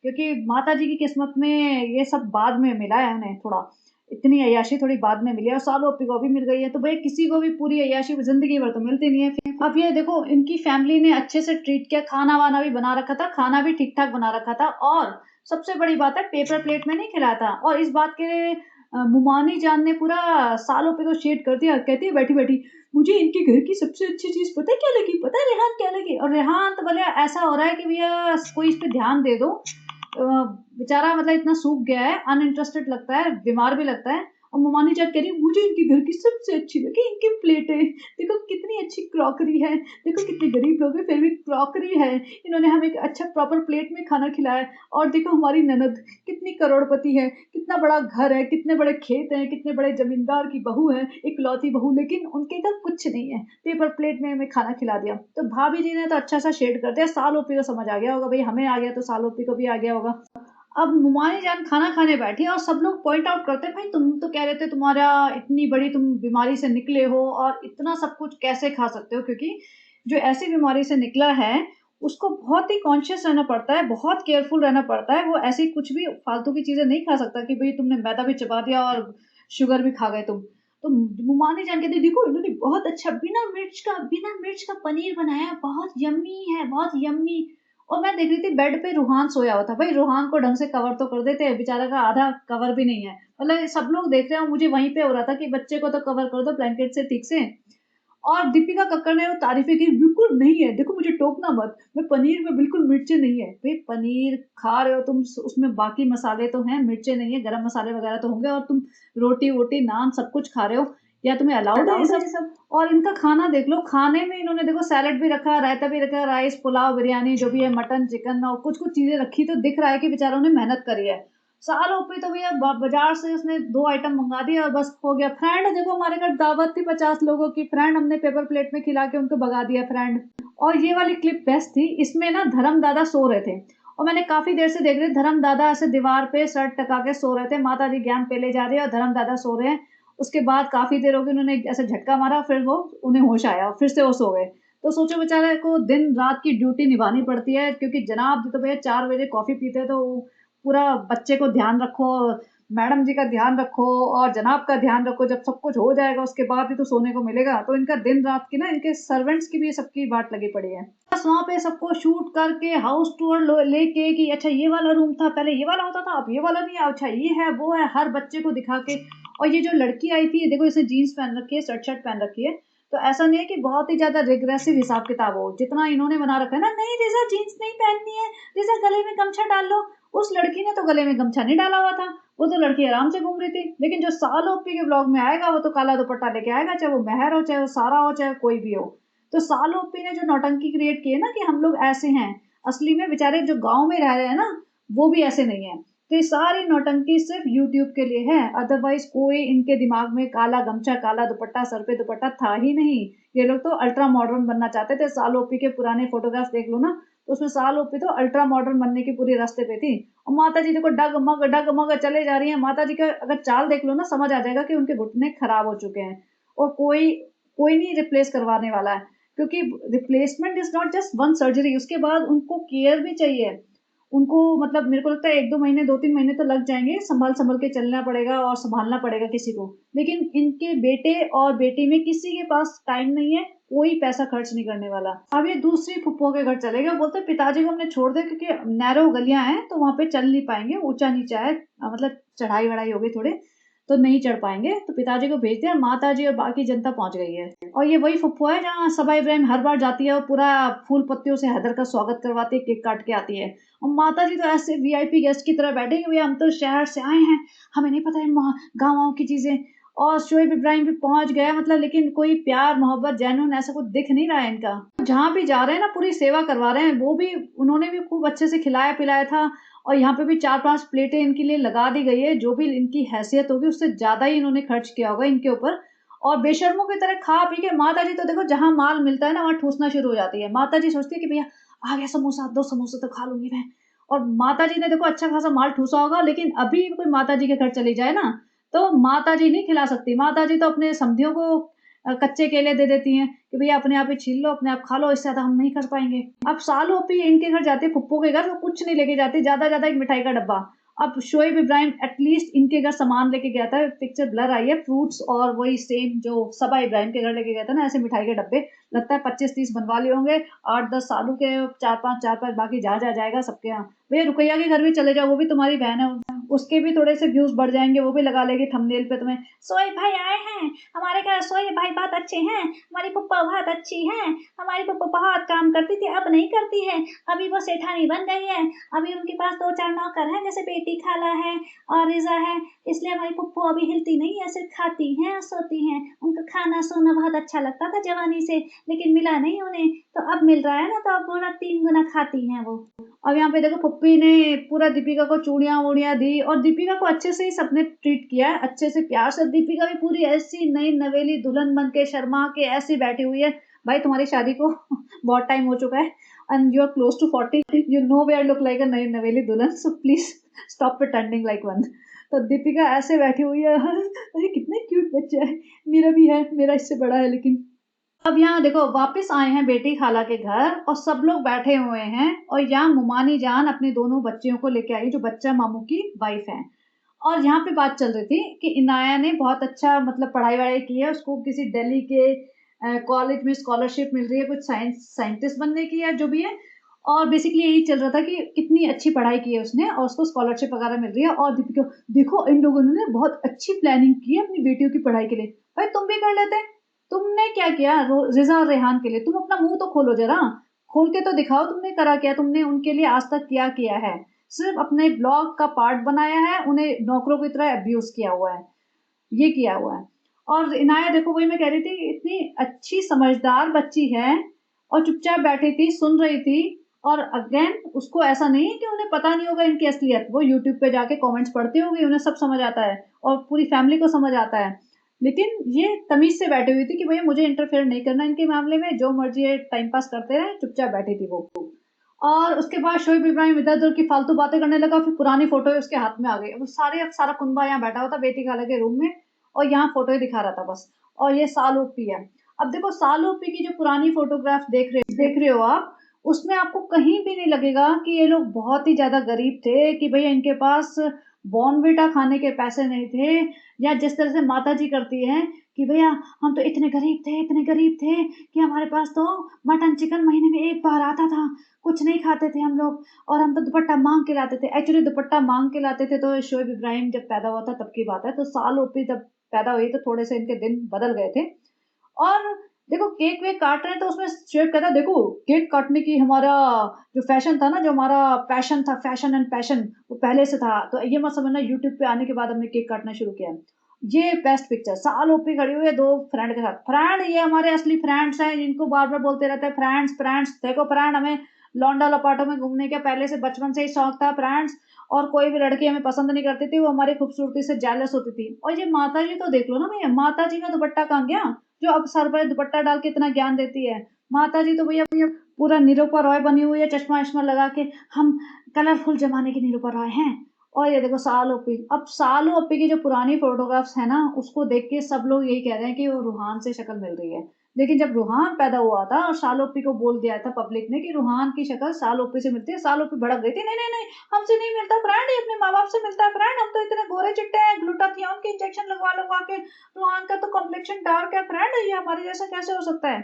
क्योंकि माता जी की किस्मत में ये सब बाद में मिला है उन्हें। थोड़ा इतनी अय्याशी थोड़ी बाद में मिली है, और सालू अपी को भी मिल गई है। तो भाई किसी को भी पूरी अय्याशी जिंदगी भर तो मिलती नहीं है। अब ये देखो, इनकी फैमिली ने अच्छे से ट्रीट किया, खाना वाना भी बना रखा था, खाना भी ठीक ठाक बना रखा था, और सबसे बड़ी बात है पेपर प्लेट में नहीं खिलाया था। और इस बात के लिए मुमानी जान ने पूरा सालों पे को शेड कर दिया। कहती है बैठी बैठी, मुझे इनके घर की सबसे अच्छी चीज पता है क्या लगी, पता है रेहान क्या लगी? और रेहान तो बोले ऐसा हो रहा है कि भैया कोई इस पे ध्यान दे दो। बेचारा मतलब इतना सूख गया है, अनइंटरेस्टेड लगता है, बीमार भी लगता है। और ममानी जान कह रही है मुझे इनके घर की सबसे अच्छी लगी इनकी प्लेटें, देखो कितनी अच्छी क्रॉकरी है, देखो कितने गरीब लोग हैं फिर भी क्रॉकरी है, इन्होंने हमें एक अच्छा प्रॉपर प्लेट में खाना खिलाया। और देखो हमारी ननद कितनी करोड़पति है, कितना बड़ा घर है, कितने बड़े खेत हैं, कितने बड़े जमींदार की बहू है, इकलौती बहू, लेकिन उनके घर कुछ नहीं है, पेपर प्लेट में हमें खाना खिला दिया। तो भाभी जी ने तो अच्छा सा शेड कर दिया। साल ओपी को समझ आ गया होगा, भाई हमें आ गया तो साल ओपी को भी आ गया होगा। अब मुमानी जान खाना खाने बैठी और सब लोग पॉइंट आउट करते हैं, भाई तुम तो कह रहे थे तुम्हारा इतनी बड़ी तुम बीमारी से निकले हो और इतना सब कुछ कैसे खा सकते हो, क्योंकि जो ऐसी बीमारी से निकला है उसको बहुत ही कॉन्शियस रहना पड़ता है, बहुत केयरफुल रहना पड़ता है। वो ऐसी कुछ भी फालतू की चीजें नहीं खा सकता कि भाई तुमने मैदा भी चबा दिया और शुगर भी खा गए तुम। तो मुमानी जान कहती देखो इन्होंने बहुत अच्छा बिना मिर्च का पनीर बनाया, बहुत यम्मी है, बहुत यम्मी। और मैं देख रही थी बेड पे रूहान सोया हुआ था, भाई रूहान को ढंग से कवर तो कर देते, बेचारा का आधा कवर भी नहीं है। मतलब सब लोग देख रहे हो, मुझे वहीं पे हो रहा था कि बच्चे को तो कवर कर दो ब्लैंकेट से ठीक से। और दीपिका कक्कर ने वो तारीफें की, बिल्कुल नहीं है, देखो मुझे टोकना मत, मैं पनीर में बिल्कुल मिर्चें नहीं है। भाई पनीर खा रहे हो तुम, उसमें बाकी मसाले तो हैं, मिर्चें नहीं है, गरम मसाले वगैरह तो होंगे, और तुम रोटी वोटी नान सब कुछ खा रहे हो, या तुम्हें अलाउड है ये सब? और इनका खाना देख लो, खाने में इन्होंने देखो सैलेड भी रखा, रायता भी रखा, राइस पुलाव बिरयानी जो भी है, मटन चिकन और कुछ कुछ चीजें रखी, तो दिख रहा है कि बेचारों ने मेहनत करी है। सालों पे तो भैया बाजार से उसने 2 आइटम मंगा दिए और बस हो गया। फ्रेंड देखो हमारे घर दावत थी 50 लोगों की, फ्रेंड हमने पेपर प्लेट में खिला के उनको भगा दिया फ्रेंड। और ये वाली क्लिप बेस्ट थी, इसमें ना धर्म दादा सो रहे थे, और मैंने काफी देर से देख रही, धर्म दादा ऐसे दीवार पे सर टका के सो रहे थे, माता जी ज्ञान पेले जा रही है और धर्म दादा सो रहे हैं। उसके बाद काफी देर हो गई, उन्होंने ऐसे झटका मारा, फिर वो उन्हें होश आया, फिर से वो सो गए। तो सोचो बेचारे को दिन रात की ड्यूटी निभानी पड़ती है, क्योंकि जनाब जी तो भैया 4 बजे कॉफी पीते हैं, तो पूरा बच्चे को ध्यान रखो, मैडम जी का ध्यान रखो और जनाब का ध्यान रखो, जब सब कुछ हो जाएगा उसके बाद ही तो सोने को मिलेगा। तो इनका दिन रात की ना, इनके सर्वेंट्स की भी सबकी बाट लगी पड़ी है। बस वहाँ पे सबको शूट करके हाउस टूर लेके कि अच्छा ये वाला रूम था, पहले ये वाला होता था, अब ये वाला नहीं है, अच्छा ये है वो है, हर बच्चे को दिखा के। और ये जो लड़की आई थी देखो, इसने जीन्स पहन रखी है, शर्ट पहन रखी है, तो ऐसा नहीं है कि बहुत ही ज्यादा रिग्रेसिव हिसाब किताब हो जितना इन्होंने बना रखा है ना। नहीं रिजा जीन्स नहीं पहननी है, रिजा गले में गमछा डाल लो। उस लड़की ने तो गले में गमछा नहीं डाला हुआ था, वो तो लड़की आराम से घूम रही थी। लेकिन जो साल ओपी के ब्लॉग में आएगा वो तो काला दुपट्टा लेके आएगा, चाहे वो मेहर हो, चाहे वो सारा हो, चाहे कोई भी हो। तो साल ओपी ने जो नौटंकी क्रिएट की है ना कि हम लोग ऐसे हैं, असली में बेचारे जो गांव में रह रहे हैं ना वो भी ऐसे नहीं है। तो ये सारी नौटंकी सिर्फ यूट्यूब के लिए है, अदरवाइज कोई इनके दिमाग में काला गमछा काला दुपट्टा सर पे दुपट्टा था ही नहीं। ये लोग तो अल्ट्रा मॉडर्न बनना चाहते थे। साल ओपी के पुराने फोटोग्राफ देख लो ना, तो उसमें साल ओपी तो अल्ट्रा मॉडर्न बनने की पूरी रास्ते पे थी। और माता जी देखो डग मग चले जा रही है। माता जी का अगर चाल देख लो ना, समझ आ जाएगा कि उनके घुटने खराब हो चुके हैं, और कोई कोई नहीं रिप्लेस करवाने वाला है, क्योंकि replacement is not just one surgery, उसके बाद उनको केयर भी चाहिए। उनको मतलब मेरे को लगता है 1-2 महीने 2-3 महीने तो लग जाएंगे, संभल के चलना पड़ेगा और संभालना पड़ेगा किसी को। लेकिन इनके बेटे और बेटी में किसी के पास टाइम नहीं है, कोई पैसा खर्च नहीं करने वाला। अब ये दूसरी फुप्पो के घर चले गए, बोलते पिताजी को हमने छोड़ दिया क्योंकि नैरो गलियां हैं तो वहां पे चल नहीं पाएंगे, ऊंचा नीचा है, मतलब चढ़ाई वढ़ाई होगी थोड़े, तो नहीं चढ़ पाएंगे, तो पिताजी को भेज दिया। माता जी और बाकी जनता पहुंच गई है। और ये वही फुप्पो है जहाँ सबा इब्राहिम हर बार जाती है और पूरा फूल पत्तियों से हैदर का स्वागत करवाती है, केक काट के आती है। और माता जी तो ऐसे वीआईपी गेस्ट की तरह बैठे कि भैया हम तो शहर से आए हैं, हमें नहीं पता है गाँव की चीजें। और शोएब इब्राहिम भी पहुंच गया, मतलब लेकिन कोई प्यार मोहब्बत जेन्युइन ऐसा कुछ दिख नहीं रहा है इनका। जहाँ भी जा रहे हैं ना पूरी सेवा करवा रहे हैं, वो भी उन्होंने भी खूब अच्छे से खिलाया पिलाया था। और यहाँ पे भी 4-5 प्लेटें इनके लिए लगा दी गई है, जो भी इनकी हैसियत होगी उससे ज्यादा ही इन्होंने खर्च किया होगा इनके ऊपर। और बेशर्मों की तरह खा पी के माता जी तो देखो जहां माल मिलता है ना वहां ठूसना शुरू हो जाती है। माता जी सोचती है कि भैया आ गया समोसा, 2 समोसे तो खा लूंगी मैं। और माता जी ने देखो अच्छा खासा माल ठूसा होगा, लेकिन अभी कोई माता जी के घर चली जाए ना तो माता जी नहीं खिला सकती। माता जी तो अपने समधियों को कच्चे केले दे देती हैं कि भैया अपने आप ही छील लो, अपने आप खा लो, इससे ज्यादा हम नहीं कर पाएंगे। अब सालों पे इनके घर जाती है फुप्पो के घर, तो कुछ नहीं लेके जाती, ज्यादा एक मिठाई का डब्बा। अब शोएब इब्राहिम एटलीस्ट इनके घर सामान लेके गया था, पिक्चर ब्लर आई है, फ्रूट्स और वही सेम जो सबा इब्राहिम के घर लेके गया था ना, ऐसे मिठाई के डब्बे। लगता है 25-30 बनवा लिए होंगे, 8-10 सालों के, 4-5 बाकी जहाँ जहाँ जाएगा सबके यहाँ। भैया रुकैया के घर भी चले जाओ, वो भी तुम्हारी बहन है, उसके भी थोड़े से व्यूज बढ़ जाएंगे, वो भी लगा लेगी थंबनेल पे तुम्हें, सोए भाई आए हैं हमारे घर, सोए भाई बहुत अच्छे हैं, हमारी पप्पा बहुत अच्छी हैं, हमारी पप्पा बहुत काम करती थी अब नहीं करती है, अभी वो सेठानी बन गई है, अभी उनके पास 2-4 नौकर हैं जैसे बेटी खाला है और रिजा है, इसलिए हमारी पप्पो अभी हिलती नहीं है, सिर्फ खाती हैं और सोती हैं। उनको खाना सोना बहुत अच्छा लगता था जवानी से, लेकिन मिला नहीं उन्हें, तो अब मिल रहा है ना तो अब पूरा 3 गुना खाती हैं वो। अब यहाँ पे देखो पप्पी ने पूरा दीपिका को चूड़ियां वूड़ियां दी, और दीपिका को अच्छे से ही सबने ट्रीट किया है, अच्छे से प्यार से। दीपिका भी पूरी ऐसी नई नवेली दुल्हन बन के शर्मा के ऐसी बैठी हुई है। भाई तुम्हारी शादी को बहुत टाइम हो चुका है and you are close to 40, you know way I look like a नई नवेली दुल्हन, so please stop pretending like one. तो दीपिका ऐसे बैठी हुई है, अरे कितने क्यूट बच्चे है, मेरा भी है, मेरा इससे बड़ा है लेकिन। अब यहाँ देखो वापस आए हैं बेटी खाला के घर और सब लोग बैठे हुए हैं, और यहाँ मुमानी जान अपने दोनों बच्चियों को लेके आई जो बच्चा मामू की वाइफ है। और यहाँ पे बात चल रही थी कि इनाया ने बहुत अच्छा मतलब पढ़ाई वढ़ाई की है, उसको किसी दिल्ली के कॉलेज में स्कॉलरशिप मिल रही है, कुछ साइंटिस्ट बनने की है जो भी है। और बेसिकली यही चल रहा था कि कितनी अच्छी पढ़ाई की है उसने और उसको स्कॉलरशिप वगैरह मिल रही है। और दीपिका देखो इन लोगों ने बहुत अच्छी प्लानिंग की है अपनी बेटियों की पढ़ाई के लिए, भाई तुम भी कर लेते। तुमने क्या किया रिजा और रेहान के लिए, तुम अपना मुंह तो खोलो जरा, खोल के तो दिखाओ तुमने करा क्या, तुमने उनके लिए आज तक क्या किया है। सिर्फ अपने ब्लॉग का पार्ट बनाया है, उन्हें नौकरों की तरह अब्यूज किया हुआ है, ये किया हुआ है। और इनाया देखो वही मैं कह रही थी, इतनी अच्छी समझदार बच्ची है और चुपचाप बैठी थी सुन रही थी। और अगेन उसको ऐसा नहीं है कि उन्हें पता नहीं होगा इनकी असलियत, वो यूट्यूब पे जाके कमेंट्स पढ़ती होगी, उन्हें सब समझ आता है और पूरी फैमिली को समझ आता है। लेकिन ये तमीज से बैठी हुई थी कि भैया मुझे इंटरफेयर नहीं करना इनके मामले में, जो मर्जी है टाइम पास करते रहे, चुपचाप बैठी थी वो। और उसके बाद शोएब इब्राहिम इधर उधर की फालतू बातें करने लगा, फिर पुरानी फोटो उसके हाथ में आ गई, वो सारा कुनबा यहाँ बैठा हुआ था बेटी खाला के रूम में, और यहाँ फोटो दिखा रहा था बस। और ये साल ओपी है। अब देखो साल ओपी की जो पुरानी फोटोग्राफ देख रहे हो आप, उसमें आपको कहीं भी नहीं लगेगा कि ये लोग बहुत ही ज्यादा गरीब थे, कि भैया इनके पास बॉर्नविटा खाने के पैसे नहीं थे, या जिस तरह से माता जी करती है कि भैया हम तो इतने गरीब थे कि हमारे पास तो मटन चिकन महीने में एक बार आता था, कुछ नहीं खाते थे हम लोग, और हम तो दुपट्टा मांग के लाते थे। एक्चुअली दुपट्टा मांग के लाते थे तो शोएब इब्राहिम जब पैदा हुआ था तब की बात है, तो साल ओपी जब पैदा हुई तो थोड़े से इनके दिन बदल गए थे। और देखो केक वेक काट रहे हैं तो उसमें शेफ कहता है देखो केक काटने की हमारा जो फैशन था ना, जो हमारा पैशन था, फैशन एंड पैशन, वो पहले से था, तो ये मत समझना यूट्यूब पे आने के बाद हमने केक काटना शुरू किया। ये बेस्ट पिक्चर साल ओपी खड़ी हुई है दो फ्रेंड के साथ। फ्रेंड ये हमारे असली फ्रेंड्स हैं जिनको बार बार बोलते रहते हैं फ्रेंड्स फ्रेंड्स। देखो फ्रेंड हमें लौंडा लपाटों में घूमने का पहले से बचपन से ही शौक था फ्रेंड्स, और कोई भी लड़की हमें पसंद नहीं करती थी, वो हमारी खूबसूरती से जेलस होती थी। और ये माता जी तो देख लो ना भैया, माता जी का दुपट्टा कहाँ गया, जो अब सर पर दुपट्टा डाल के इतना ज्ञान देती है। माता जी तो भैया भैया पूरा निरूपा रॉय बनी हुई है, चश्मा वश्मा लगा के, हम कलरफुल जमाने की निरूपा रॉय हैं। और ये देखो साल ओपी, अब साल ओपी की जो पुरानी फोटोग्राफ्स है ना उसको देख के सब लोग यही कह रहे हैं कि वो रूहान से शक्ल मिल रही है। लेकिन जब रूहान पैदा हुआ था और साल ओपी को बोल दिया था पब्लिक ने कि रूहान की शक्ल साल ओपी से मिलती है, साल ओपी भड़क गई थी, नहीं नहीं नहीं हमसे नहीं मिलता फ्रेंड, ये अपने माँ बाप से मिलता है फ्रेंड, हम तो इतने गोरे चिट्टे हैं, ग्लूटाथियोन के इंजेक्शन लगवा लगवा के, रूहान का तो कॉम्प्लेक्शन डार्क है फ्रेंड, ये हमारे जैसा कैसे हो सकता है।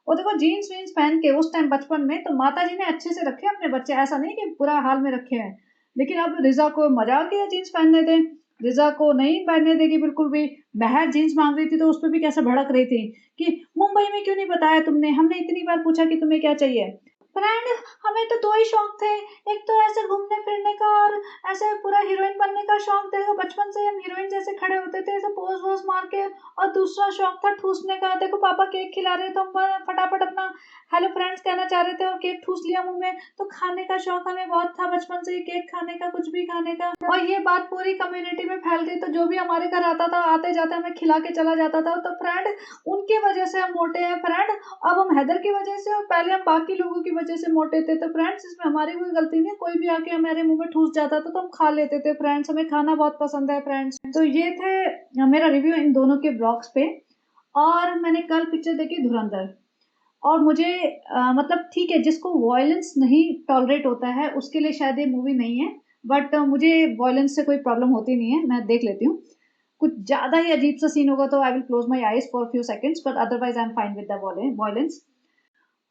और देखो जीन्स वीन्स पहन के उस टाइम बचपन में तो माता जी ने अच्छे से रखे अपने बच्चे, ऐसा नहीं कि बुरा हाल में रखे हैं। लेकिन अब रिजा को मजा आ गया जीन्स पहनने दे, रिजा को नहीं पहनने देगी बिल्कुल भी। महर जीन्स मांग रही थी तो उस पर भी कैसे भड़क रही थी कि मुंबई में क्यों नहीं बताया तुमने, हमने इतनी बार पूछा कि तुम्हें क्या चाहिए। फ्रेंड, हमें तो 2 ही शौक थे, एक तो ऐसे घूमने फिरने का और ऐसे पूरा हीरोइन बनने का शौक। देखो बचपन से हम हीरोइन जैसे खड़े होते थे ऐसे पोज वोज मार के, और दूसरा शौक था ठूसने का। देखो पापा केक खिला रहे थे, हम फटाफट अपना हेलो फ्रेंड्स कहना चाह रहे थे और केक ठूस लिया मुंह में। तो खाने का शौक हमें बहुत था बचपन से ही, केक खाने का, कुछ भी खाने का। और ये बात पूरी कम्युनिटी में फैल गई, तो जो भी हमारे घर आता था आते जाते हमें खिला के चला जाता था। तो फ्रेंड उनकी वजह से हम मोटे हैं फ्रेंड, अब हम हैदर की वजह से और पहले हम बाकी लोगों की वजह से मोटे थे। तो फ्रेंड्स इसमें हमारी कोई गलती नहीं, कोई भी आके हमारे मुंह में ठूस जाता था तो हम खा लेते थे फ्रेंड्स, हमें खाना बहुत पसंद है फ्रेंड्स। तो ये थे मेरा रिव्यू इन दोनों के ब्लॉग्स पे। और मैंने कल पिक्चर देखी धुरंधर, और मुझे मतलब ठीक है जिसको वॉयलेंस नहीं टॉलरेट होता है उसके लिए शायद ये मूवी नहीं है, बट मुझे वॉयलेंस से कोई प्रॉब्लम होती नहीं है, मैं देख लेती हूँ। कुछ ज़्यादा ही अजीब सा सीन होगा तो I will close my eyes for few seconds, but otherwise I am fine with the violence.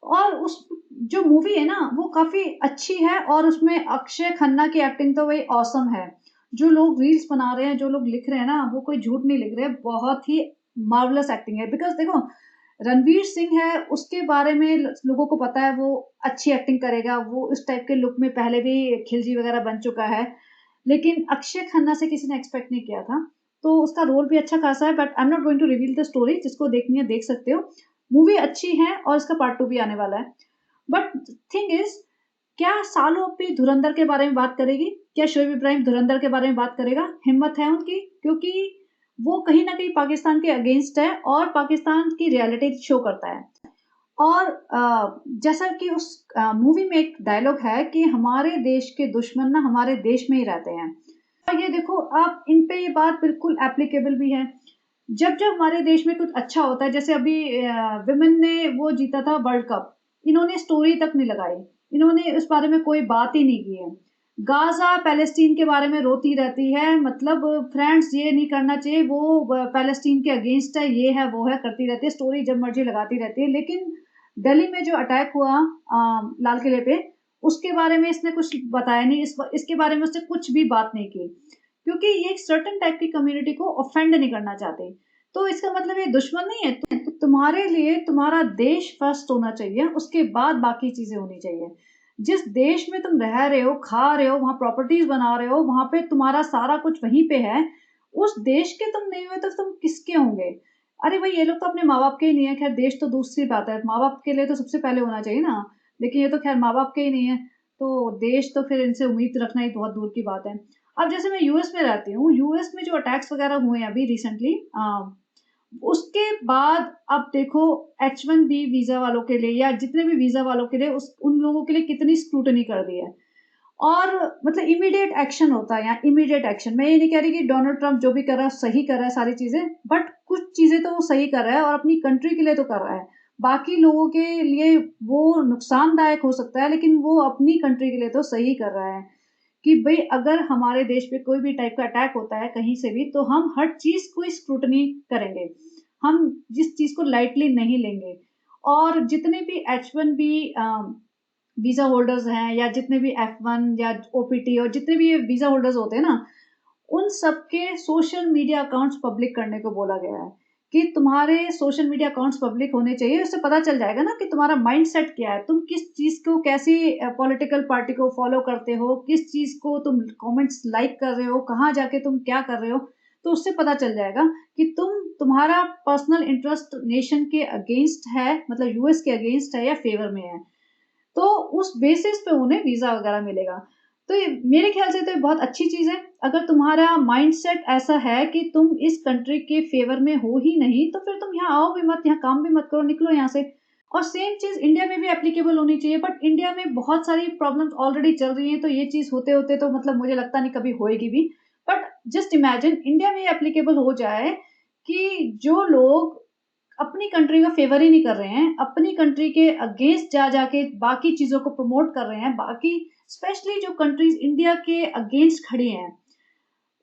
और उस जो मूवी है ना वो काफ़ी अच्छी है, और उसमें अक्षय खन्ना की एक्टिंग तो वही ऑसम है। जो लोग रील्स बना रहे हैं, जो लोग लिख रहे हैं ना, वो कोई झूठ नहीं लिख रहे, बहुत ही मार्वलस एक्टिंग है। बिकॉज देखो रणवीर सिंह है, उसके बारे में लोगों को पता है वो अच्छी एक्टिंग करेगा, वो इस टाइप के लुक में पहले भी खिलजी वगैरह बन चुका है। लेकिन अक्षय खन्ना से किसी ने एक्सपेक्ट नहीं किया था, तो उसका रोल भी अच्छा खासा है। But I am not going to reveal the story, जिसको देखनी है देख सकते हो। मूवी अच्छी है और इसका पार्ट 2 भी आने वाला है। बट थिंग इज, क्या सालो अपी धुरंधर के बारे में बात करेगी? क्या शोएब इब्राहिम धुरंधर के बारे में बात करेगा? हिम्मत है उनकी, क्योंकि वो कहीं ना कहीं पाकिस्तान के अगेंस्ट है और पाकिस्तान की रियलिटी शो करता है। और जैसा कि उस मूवी में एक डायलॉग है कि हमारे देश के दुश्मन ना हमारे देश में ही रहते हैं। और ये देखो आप इन पे ये बात बिल्कुल एप्लीकेबल भी है। जब जब हमारे देश में कुछ अच्छा होता है, जैसे अभी विमेन ने वो जीता था वर्ल्ड कप, इन्होंने स्टोरी तक नहीं लगाई, इन्होंने इस बारे में कोई बात ही नहीं की है। गाजा पैलेस्टीन के बारे में रोती रहती है, मतलब फ्रेंड्स ये नहीं करना चाहिए, वो पैलेस्टीन के अगेंस्ट है, ये है वो है करती रहती है, स्टोरी जब मर्जी लगाती रहती है। लेकिन दिल्ली में जो अटैक हुआ लाल किले पे, उसके बारे में इसने कुछ बताया नहीं, इसके बारे में उसने कुछ भी बात नहीं की, क्योंकि ये एक सर्टेन टाइप की कम्युनिटी को ऑफेंड नहीं करना चाहते। तो इसका मतलब ये दुश्मन नहीं है। तो तुम्हारे लिए तुम्हारा देश फर्स्ट होना चाहिए, उसके बाद बाकी चीजें होनी चाहिए। जिस देश में तुम रह रहे हो, खा रहे हो, वहां प्रॉपर्टीज बना रहे हो, वहां पे तुम्हारा सारा कुछ वहीं पे है, उस देश के तुम नहीं हुए तो तुम किसके होंगे? अरे भाई ये लोग तो अपने माँ बाप के ही नहीं है, खैर देश तो दूसरी बात है, माँ बाप के लिए तो सबसे पहले होना चाहिए ना। लेकिन ये तो खैर माँ बाप के ही नहीं है, तो देश तो फिर इनसे उम्मीद रखना ही बहुत दूर की बात है। अब जैसे मैं यूएस में रहती हूँ, यूएस में जो अटैक्स वगैरह हुए हैं अभी रिसेंटली, उसके बाद अब देखो H1B वीजा वालों के लिए या जितने भी वीजा वालों के लिए उन लोगों के लिए कितनी स्क्रूटनी कर दी है। और मतलब इमीडिएट एक्शन होता है यहाँ, इमीडिएट एक्शन। मैं ये नहीं कह रही कि डोनाल्ड ट्रंप जो भी कर रहा है सही कर रहा है सारी चीजें, बट कुछ चीजें तो वो सही कर रहा है और अपनी कंट्री के लिए तो कर रहा है। बाकी लोगों के लिए वो नुकसानदायक हो सकता है, लेकिन वो अपनी कंट्री के लिए तो सही कर रहा है। कि भाई अगर हमारे देश पे कोई भी टाइप का अटैक होता है कहीं से भी, तो हम हर चीज को स्क्रूटनी करेंगे, हम जिस चीज को लाइटली नहीं लेंगे। और जितने भी H1B वीजा होल्डर्स हैं, या जितने भी F1 या OPT और जितने भी ये वीजा होल्डर्स होते हैं ना, उन सबके सोशल मीडिया अकाउंट्स पब्लिक करने को बोला गया है कि तुम्हारे सोशल मीडिया अकाउंट्स पब्लिक होने चाहिए। उससे पता चल जाएगा ना कि तुम्हारा माइंडसेट क्या है, तुम किस चीज को, कैसी पॉलिटिकल पार्टी को फॉलो करते हो, किस चीज को तुम कमेंट्स लाइक कर रहे हो, कहाँ जाके तुम क्या कर रहे हो। तो उससे पता चल जाएगा कि तुम्हारा पर्सनल इंटरेस्ट नेशन के अगेंस्ट है, मतलब यूएस के अगेंस्ट है या फेवर में है। तो उस बेसिस पे उन्हें वीजा वगैरह मिलेगा। तो ये मेरे ख्याल से तो ये बहुत अच्छी चीज है। अगर तुम्हारा माइंडसेट ऐसा है कि तुम इस कंट्री के फेवर में हो ही नहीं, तो फिर तुम यहाँ आओ भी मत, यहाँ काम भी मत करो, निकलो यहाँ से। और सेम चीज इंडिया में भी एप्लीकेबल होनी चाहिए, बट इंडिया में बहुत सारी प्रॉब्लम्स ऑलरेडी चल रही हैं, तो ये चीज होते होते तो मतलब मुझे लगता नहीं कभी होएगी भी। बट जस्ट इमेजिन इंडिया में एप्लीकेबल हो जाए कि जो लोग अपनी कंट्री का फेवर ही नहीं कर रहे हैं, अपनी कंट्री के अगेंस्ट जा जाके बाकी चीजों को प्रमोट कर रहे हैं, बाकी स्पेशली जो कंट्रीज इंडिया के अगेंस्ट खड़ी हैं,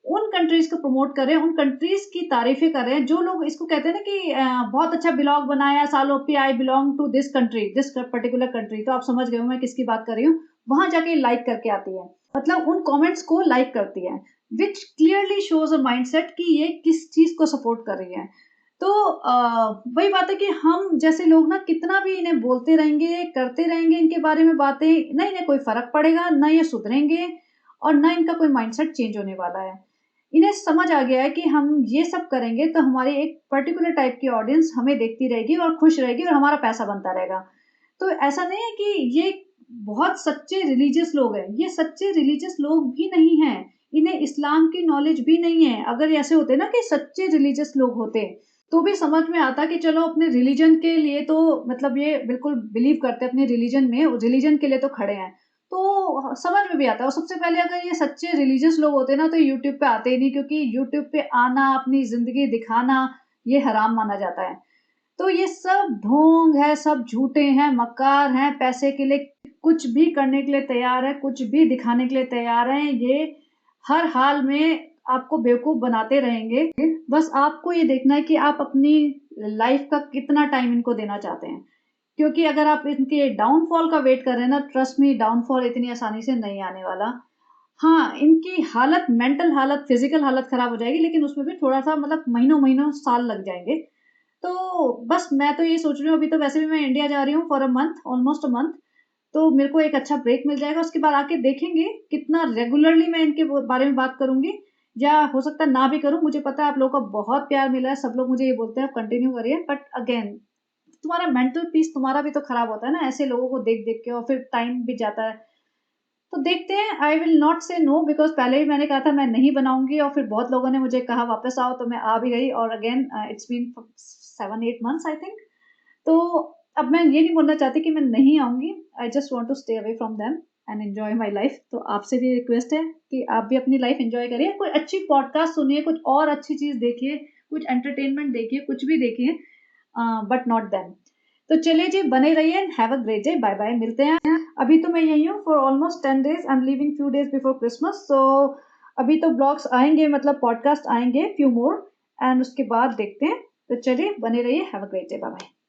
उन कंट्रीज को प्रमोट कर रहे हैं, उन कंट्रीज की तारीफें कर रहे हैं। जो लोग इसको कहते हैं ना कि बहुत अच्छा ब्लॉग बनाया सालोपी, I belong to this country, this particular country, तो आप समझ गए हो मैं किसकी बात कर रही हूँ। वहां जाके लाइक करके आती है, मतलब उन कमेंट्स को लाइक करती है, विच क्लियरली शोज अ माइंडसेट कि ये किस चीज को सपोर्ट कर रही है। तो वही बात है कि हम जैसे लोग ना कितना भी इन्हें बोलते रहेंगे, करते रहेंगे इनके बारे में बातें, ना इन्हें कोई फर्क पड़ेगा, ना ये सुधरेंगे, और ना इनका कोई माइंडसेट चेंज होने वाला है। इन्हें समझ आ गया है कि हम ये सब करेंगे तो हमारी एक पर्टिकुलर टाइप की ऑडियंस हमें देखती रहेगी और खुश रहेगी और हमारा पैसा बनता रहेगा। तो ऐसा नहीं है कि ये बहुत सच्चे रिलीजियस लोग हैं, ये सच्चे रिलीजियस लोग भी नहीं हैं, इन्हें इस्लाम की नॉलेज भी नहीं है। अगर ऐसे होते ना कि सच्चे रिलीजियस लोग होते तो भी समझ में आता कि चलो अपने रिलीजन के लिए तो मतलब ये बिल्कुल बिलीव करते हैं अपने रिलीजन में, रिलीजन के लिए तो खड़े हैं, तो समझ में भी आता है। और सबसे पहले अगर ये सच्चे रिलीजियस लोग होते ना तो यूट्यूब पे आते ही नहीं, क्योंकि यूट्यूब पे आना, अपनी जिंदगी दिखाना, ये हराम माना जाता है। तो ये सब ढोंग है, सब झूठे हैं, मक्कार हैं, पैसे के लिए कुछ भी करने के लिए तैयार है, कुछ भी दिखाने के लिए तैयार हैं। ये हर हाल में आपको बेवकूफ बनाते रहेंगे। बस आपको ये देखना है कि आप अपनी लाइफ का कितना टाइम इनको देना चाहते हैं, क्योंकि अगर आप इनके डाउनफॉल का वेट कर रहे हैं ना, ट्रस्ट मी, डाउनफॉल इतनी आसानी से नहीं आने वाला। हाँ, इनकी हालत, मेंटल हालत, फिजिकल हालत खराब हो जाएगी, लेकिन उसमें भी थोड़ा सा मतलब महीनों महीनों साल लग जाएंगे। तो बस मैं तो ये सोच रही हूँ, अभी तो वैसे भी मैं इंडिया जा रही हूँ for a month, almost a month, तो मेरे को एक अच्छा ब्रेक मिल जाएगा। उसके बाद आके देखेंगे कितना रेगुलरली मैं इनके बारे में बात करूंगी, या हो सकता है ना भी करूं। मुझे पता है आप लोगों का बहुत प्यार मिला है, सब लोग मुझे ये बोलते हैं आप कंटिन्यू करिए, बट अगेन तुम्हारा मेंटल पीस तुम्हारा भी तो खराब होता है ना ऐसे लोगों को देख देख के, और फिर टाइम भी जाता है। तो देखते हैं, आई विल नॉट से नो, बिकॉज पहले भी मैंने कहा था मैं नहीं बनाऊंगी, और फिर बहुत लोगों ने मुझे कहा वापस आओ, तो मैं आ भी गई, और again it's been 7-8 months I think. तो अब मैं ये नहीं बोलना चाहती कि मैं नहीं आऊंगी, I just want to stay away from them and enjoy my life. तो आपसे भी रिक्वेस्ट है कि आप भी अपनी लाइफ एंजॉय करिए, कोई अच्छी पॉडकास्ट सुनिए, कुछ और अच्छी चीज देखिए, कुछ एंटरटेनमेंट देखिए, कुछ भी देखिए, बट नॉट देम। तो चलिए जी, बने रहिए, have a great day, bye bye, मिलते हैं। अभी तो मैं यही हूँ for almost 10 days, I am living few days before Christmas, so अभी तो ब्लॉग्स आएंगे, मतलब पॉडकास्ट आएंगे फ्यू मोर, एंड उसके बाद देखते हैं। तो चलिए, बने रहिए, have a great day, bye bye.